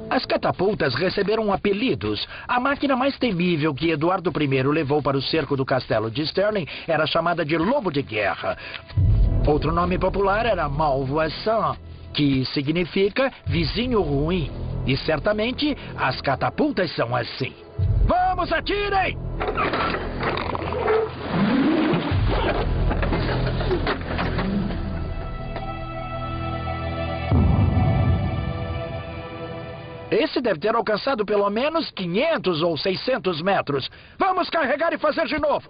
As catapultas receberam apelidos. A máquina mais temível que Eduardo I levou para o cerco do castelo de Stirling era chamada de Lobo de Guerra. Outro nome popular era Malvoisin, que significa vizinho ruim. E certamente as catapultas são assim. Vamos, atirem! Esse deve ter alcançado pelo menos 500 ou 600 metros. Vamos carregar e fazer de novo.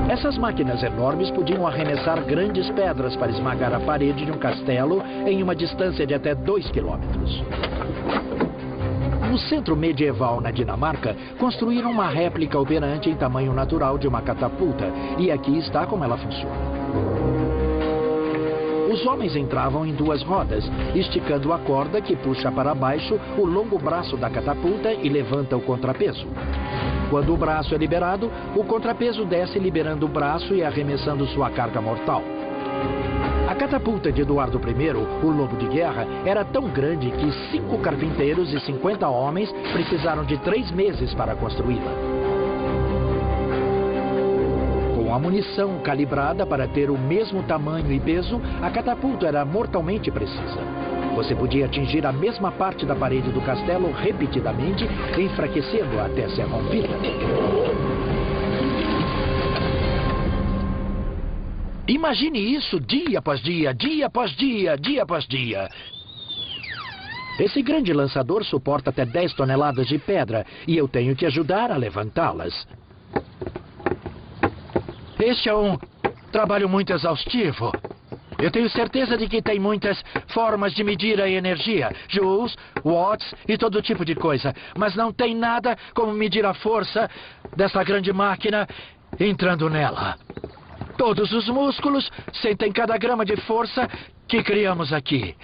Essas máquinas enormes podiam arremessar grandes pedras para esmagar a parede de um castelo em uma distância de até 2 quilômetros. No centro medieval na Dinamarca, construíram uma réplica operante em tamanho natural de uma catapulta. E aqui está como ela funciona. Os homens entravam em 2 rodas, esticando a corda que puxa para baixo o longo braço da catapulta e levanta o contrapeso. Quando o braço é liberado, o contrapeso desce liberando o braço e arremessando sua carga mortal. A catapulta de Eduardo I, o Lobo de Guerra, era tão grande que 5 carpinteiros e 50 homens precisaram de 3 meses para construí-la. Com a munição calibrada para ter o mesmo tamanho e peso, a catapulta era mortalmente precisa. Você podia atingir a mesma parte da parede do castelo repetidamente, enfraquecendo-a até ser rompida. Imagine isso dia após dia, dia após dia, dia após dia. Esse grande lançador suporta até 10 toneladas de pedra e eu tenho que ajudar a levantá-las. Este é um trabalho muito exaustivo. Eu tenho certeza de que tem muitas formas de medir a energia, joules, watts e todo tipo de coisa. Mas não tem nada como medir a força dessa grande máquina entrando nela. Todos os músculos sentem cada grama de força que criamos aqui.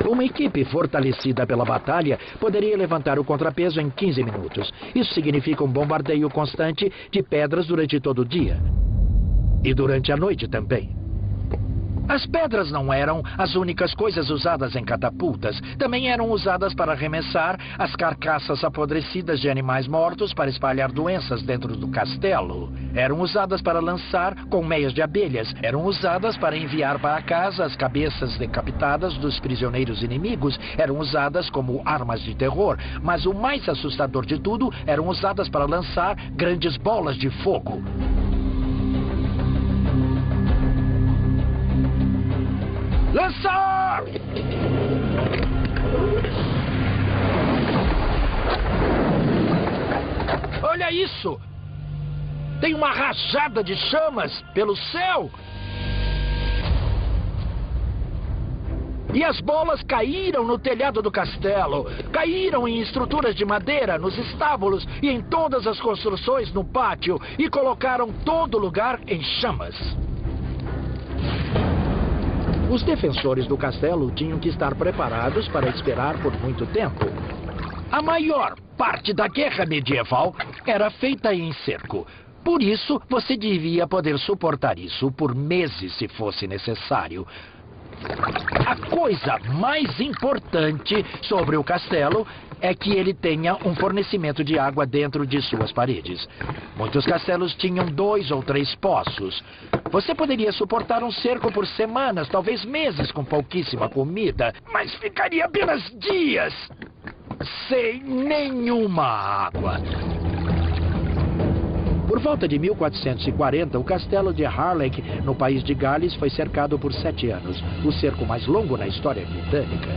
Uma equipe fortalecida pela batalha poderia levantar o contrapeso em 15 minutos. Isso significa um bombardeio constante de pedras durante todo o dia. E durante a noite também. As pedras não eram as únicas coisas usadas em catapultas. Também eram usadas para arremessar as carcaças apodrecidas de animais mortos para espalhar doenças dentro do castelo. Eram usadas para lançar colmeias de abelhas. Eram usadas para enviar para casa as cabeças decapitadas dos prisioneiros inimigos. Eram usadas como armas de terror. Mas o mais assustador de tudo, eram usadas para lançar grandes bolas de fogo. Lançar! Olha isso! Tem uma rajada de chamas pelo céu! E as bolas caíram no telhado do castelo, caíram em estruturas de madeira, nos estábulos e em todas as construções no pátio e colocaram todo o lugar em chamas. Os defensores do castelo tinham que estar preparados para esperar por muito tempo. A maior parte da guerra medieval era feita em cerco. Por isso, você devia poder suportar isso por meses se fosse necessário. A coisa mais importante sobre o castelo é que ele tenha um fornecimento de água dentro de suas paredes. Muitos castelos tinham 2 ou 3 poços. Você poderia suportar um cerco por semanas, talvez meses, com pouquíssima comida, mas ficaria apenas dias sem nenhuma água. Por volta de 1440, o castelo de Harlech, no país de Gales, foi cercado por 7 anos, o cerco mais longo na história britânica.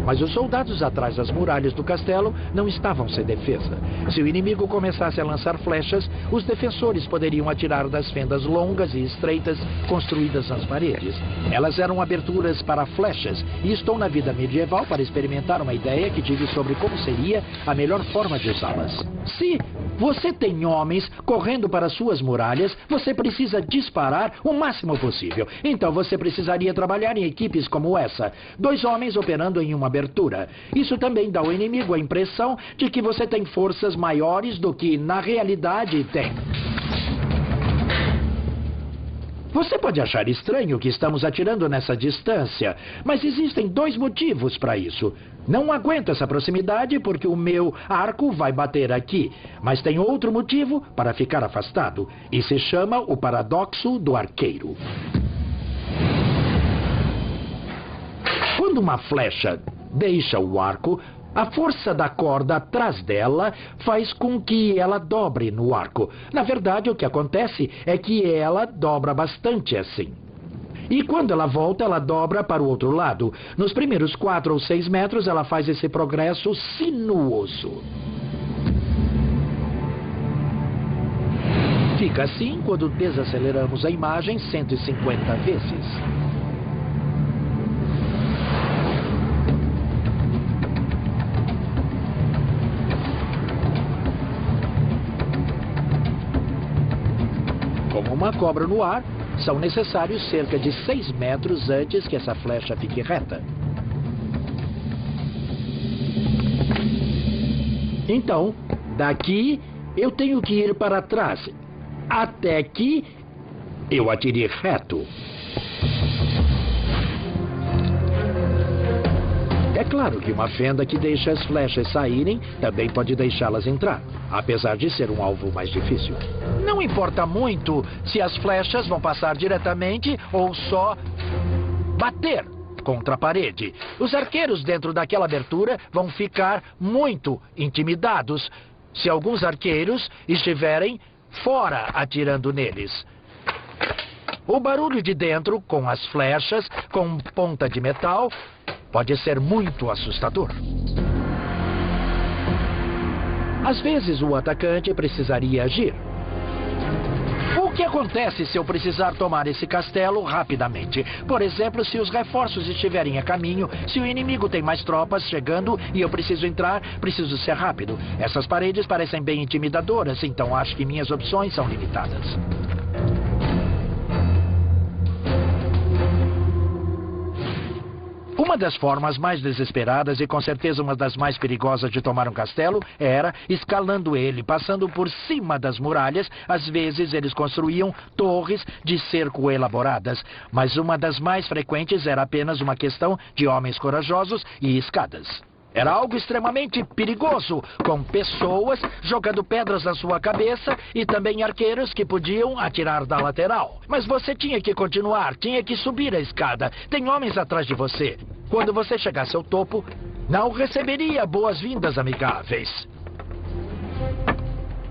Mas os soldados atrás das muralhas do castelo não estavam sem defesa. Se o inimigo começasse a lançar flechas, os defensores poderiam atirar das fendas longas e estreitas construídas nas paredes. Elas eram aberturas para flechas, e estou na vida medieval para experimentar uma ideia que tive sobre como seria a melhor forma de usá-las. Se você tem homens correndo para suas muralhas, você precisa disparar o máximo possível. Então você precisaria trabalhar em equipes como essa. 2 homens operando em uma abertura. Isso também dá ao inimigo a impressão de que você tem forças maiores do que na realidade tem. Você pode achar estranho que estamos atirando nessa distância, mas existem 2 motivos para isso. Não aguento essa proximidade porque o meu arco vai bater aqui, mas tem outro motivo para ficar afastado, e se chama o paradoxo do arqueiro. Quando uma flecha deixa o arco, a força da corda atrás dela faz com que ela dobre no arco. Na verdade, o que acontece é que ela dobra bastante assim. E quando ela volta, ela dobra para o outro lado. Nos primeiros 4 ou 6 metros, ela faz esse progresso sinuoso. Fica assim quando desaceleramos a imagem 150 vezes. Como uma cobra no ar, são necessários cerca de 6 metros antes que essa flecha fique reta. Então, daqui eu tenho que ir para trás, até que eu atire reto. É claro que uma fenda que deixa as flechas saírem também pode deixá-las entrar, apesar de ser um alvo mais difícil. Não importa muito se as flechas vão passar diretamente ou só bater contra a parede. Os arqueiros dentro daquela abertura vão ficar muito intimidados se alguns arqueiros estiverem fora atirando neles. O barulho de dentro, com as flechas, com ponta de metal, pode ser muito assustador. Às vezes o atacante precisaria agir. O que acontece se eu precisar tomar esse castelo rapidamente? Por exemplo, se os reforços estiverem a caminho, se o inimigo tem mais tropas chegando e eu preciso entrar, preciso ser rápido. Essas paredes parecem bem intimidadoras, então acho que minhas opções são limitadas. Uma das formas mais desesperadas e com certeza uma das mais perigosas de tomar um castelo era escalando ele, passando por cima das muralhas. Às vezes eles construíam torres de cerco elaboradas, mas uma das mais frequentes era apenas uma questão de homens corajosos e escadas. Era algo extremamente perigoso, com pessoas jogando pedras na sua cabeça e também arqueiros que podiam atirar da lateral. Mas você tinha que continuar, tinha que subir a escada. Tem homens atrás de você. Quando você chegasse ao topo, não receberia boas-vindas amigáveis.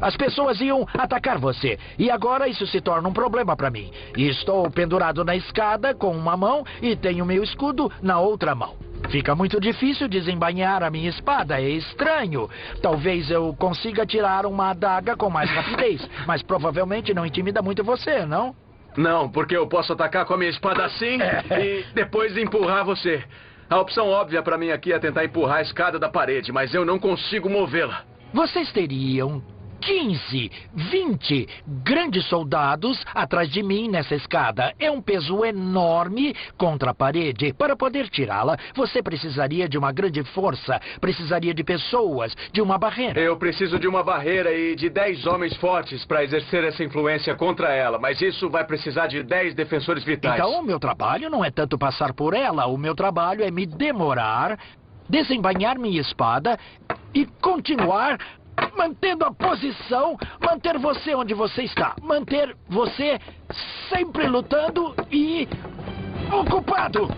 As pessoas iam atacar você. E agora isso se torna um problema para mim. E estou pendurado na escada com uma mão e tenho meu escudo na outra mão. Fica muito difícil desembainhar a minha espada, é estranho. Talvez eu consiga tirar uma adaga com mais rapidez, mas provavelmente não intimida muito você, não? Não, porque eu posso atacar com a minha espada assim e depois empurrar você. A opção óbvia pra mim aqui é tentar empurrar a escada da parede, mas eu não consigo movê-la. Vocês teriam 15, 20 grandes soldados atrás de mim nessa escada. É um peso enorme contra a parede. Para poder tirá-la, você precisaria de uma grande força, precisaria de pessoas, de uma barreira. Eu preciso de uma barreira e de 10 homens fortes para exercer essa influência contra ela, mas isso vai precisar de 10 defensores vitais. Então, o meu trabalho não é tanto passar por ela, o meu trabalho é me demorar, desembainhar minha espada e continuar mantendo a posição, manter você onde você está, manter você sempre lutando e ocupado.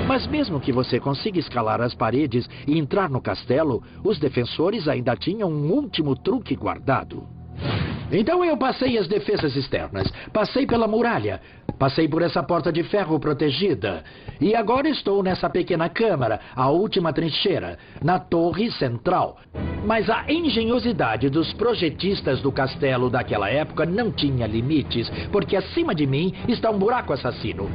Mas mesmo que você consiga escalar as paredes e entrar no castelo, os defensores ainda tinham um último truque guardado. Então eu passei as defesas externas, passei pela muralha, passei por essa porta de ferro protegida. E agora estou nessa pequena câmara, a última trincheira, na torre central. Mas a engenhosidade dos projetistas do castelo daquela época não tinha limites, porque acima de mim está um buraco assassino.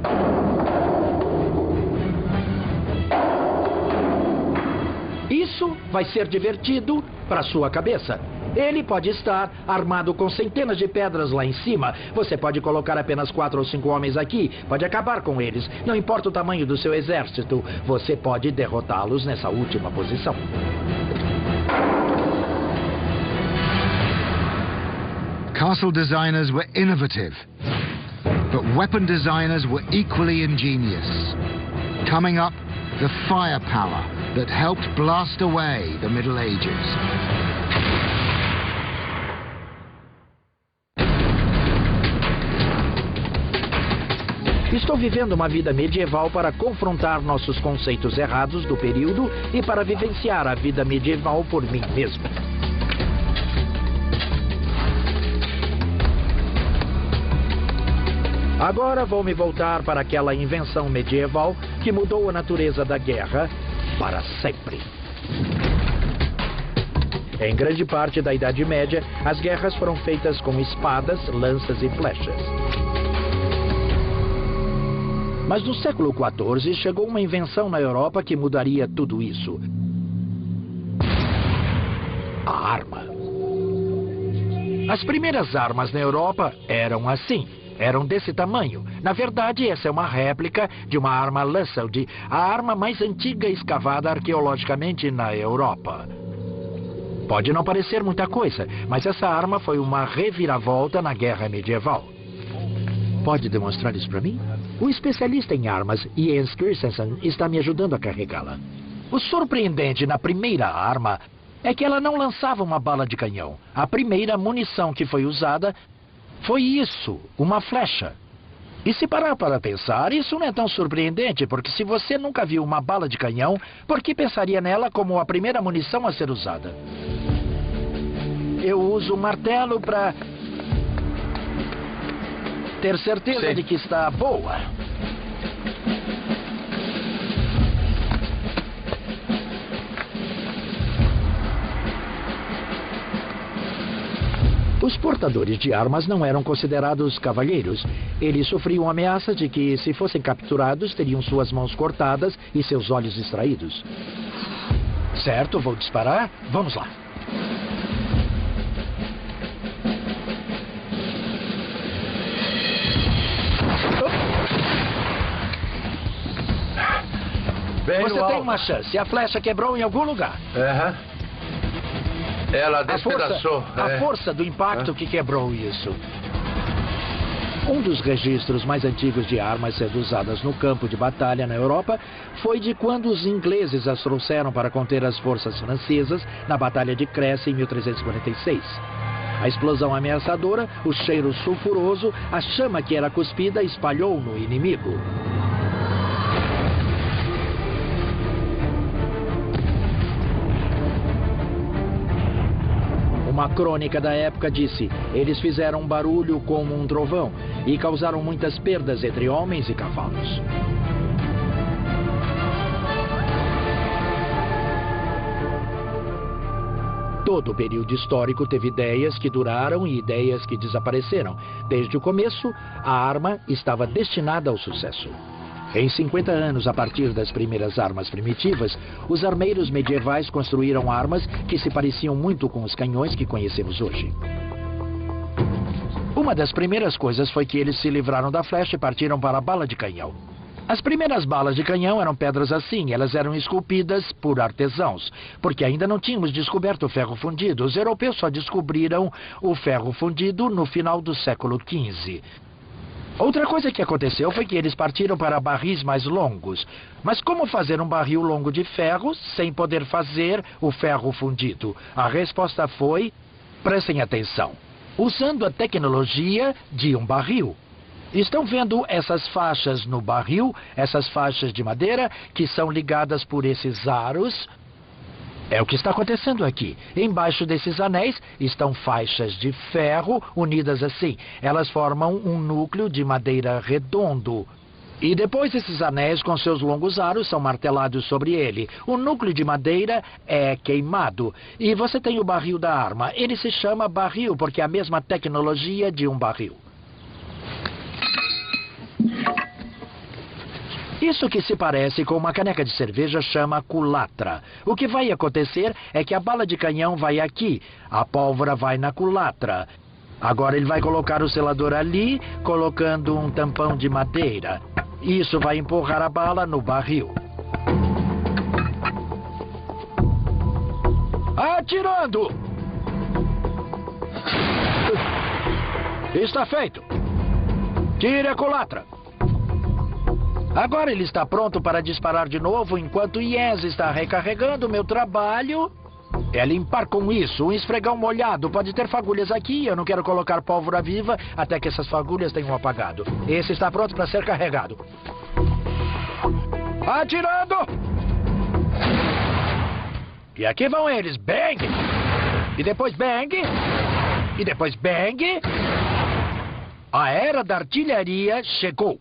Isso vai ser divertido para sua cabeça. Ele pode estar armado com centenas de pedras lá em cima. Você pode colocar apenas 4 ou 5 homens aqui. Pode acabar com eles. Não importa o tamanho do seu exército. Você pode derrotá-los nessa última posição. Castle designers were innovative, but weapon designers were equally ingenious. Coming up, the firepower that helped blast away the Middle Ages. Estou vivendo uma vida medieval para confrontar nossos conceitos errados do período e para vivenciar a vida medieval por mim mesmo. Agora vou me voltar para aquela invenção medieval que mudou a natureza da guerra para sempre. Em grande parte da Idade Média, as guerras foram feitas com espadas, lanças e flechas. Mas no século XIV chegou uma invenção na Europa que mudaria tudo isso. A arma. As primeiras armas na Europa eram assim. Eram desse tamanho. Na verdade, essa é uma réplica de uma arma Lusseldy, a arma mais antiga escavada arqueologicamente na Europa. Pode não parecer muita coisa, mas essa arma foi uma reviravolta na guerra medieval. Pode demonstrar isso para mim? O especialista em armas, Jens Christensen, está me ajudando a carregá-la. O surpreendente na primeira arma é que ela não lançava uma bala de canhão. A primeira munição que foi usada foi isso, uma flecha. E se parar para pensar, isso não é tão surpreendente, porque se você nunca viu uma bala de canhão, por que pensaria nela como a primeira munição a ser usada? Eu uso um martelo para ter certeza de que está boa. Os portadores de armas não eram considerados cavalheiros. Eles sofriam ameaças de que, se fossem capturados, teriam suas mãos cortadas e seus olhos extraídos. Certo, vou disparar. Vamos lá. Você tem uma chance. A flecha quebrou em algum lugar. Ela despedaçou. A força do impacto que quebrou isso. Um dos registros mais antigos de armas sendo usadas no campo de batalha na Europa foi de quando os ingleses as trouxeram para conter as forças francesas na Batalha de Crécy em 1346. A explosão ameaçadora, o cheiro sulfuroso, a chama que era cuspida espalhou no inimigo. Uma crônica da época disse: eles fizeram um barulho como um trovão e causaram muitas perdas entre homens e cavalos. Todo o período histórico teve ideias que duraram e ideias que desapareceram. Desde o começo, a arma estava destinada ao sucesso. Em 50 anos, a partir das primeiras armas primitivas, os armeiros medievais construíram armas que se pareciam muito com os canhões que conhecemos hoje. Uma das primeiras coisas foi que eles se livraram da flecha e partiram para a bala de canhão. As primeiras balas de canhão eram pedras assim, elas eram esculpidas por artesãos, porque ainda não tínhamos descoberto o ferro fundido. Os europeus só descobriram o ferro fundido no final do século XV. Outra coisa que aconteceu foi que eles partiram para barris mais longos. Mas como fazer um barril longo de ferro sem poder fazer o ferro fundido? A resposta foi, prestem atenção, usando a tecnologia de um barril. Estão vendo essas faixas no barril, essas faixas de madeira que são ligadas por esses aros? É o que está acontecendo aqui. Embaixo desses anéis estão faixas de ferro unidas assim. Elas formam um núcleo de madeira redondo. E depois esses anéis com seus longos aros são martelados sobre ele. O núcleo de madeira é queimado. E você tem o barril da arma. Ele se chama barril porque é a mesma tecnologia de um barril. Isso que se parece com uma caneca de cerveja chama culatra. O que vai acontecer é que a bala de canhão vai aqui, a pólvora vai na culatra. Agora ele vai colocar o selador ali, colocando um tampão de madeira. Isso vai empurrar a bala no barril. Atirando! Está feito. Tire a culatra. Agora ele está pronto para disparar de novo enquanto Yes está recarregando. Meu trabalho é limpar com isso. Um esfregão molhado. Pode ter fagulhas aqui. Eu não quero colocar pólvora viva até que essas fagulhas tenham apagado. Esse está pronto para ser carregado. Atirando! E aqui vão eles. Bang! E depois bang! E depois bang! A era da artilharia chegou.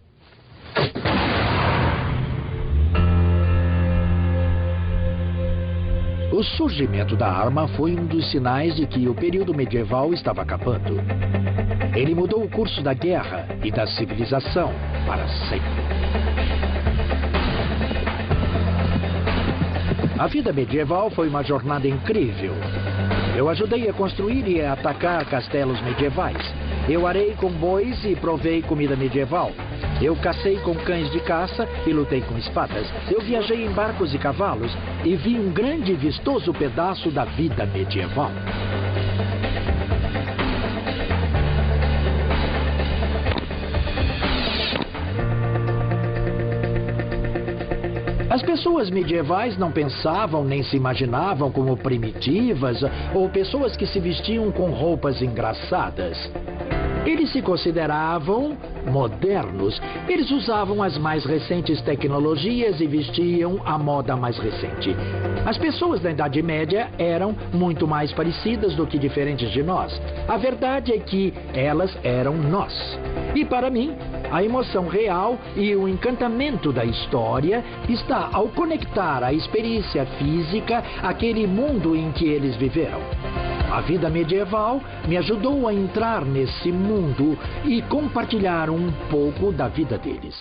O surgimento da arma foi um dos sinais de que o período medieval estava acabando. Ele mudou o curso da guerra e da civilização para sempre. A vida medieval foi uma jornada incrível. Eu ajudei a construir e a atacar castelos medievais. Eu arei com bois e provei comida medieval. Eu cacei com cães de caça e lutei com espadas. Eu viajei em barcos e cavalos e vi um grande e vistoso pedaço da vida medieval. As pessoas medievais não pensavam nem se imaginavam como primitivas ou pessoas que se vestiam com roupas engraçadas. Eles se consideravam modernos. Eles usavam as mais recentes tecnologias e vestiam a moda mais recente. As pessoas da Idade Média eram muito mais parecidas do que diferentes de nós. A verdade é que elas eram nós. E para mim, a emoção real e o encantamento da história está ao conectar a experiência física àquele mundo em que eles viveram. A vida medieval me ajudou a entrar nesse mundo e compartilhar um pouco da vida deles.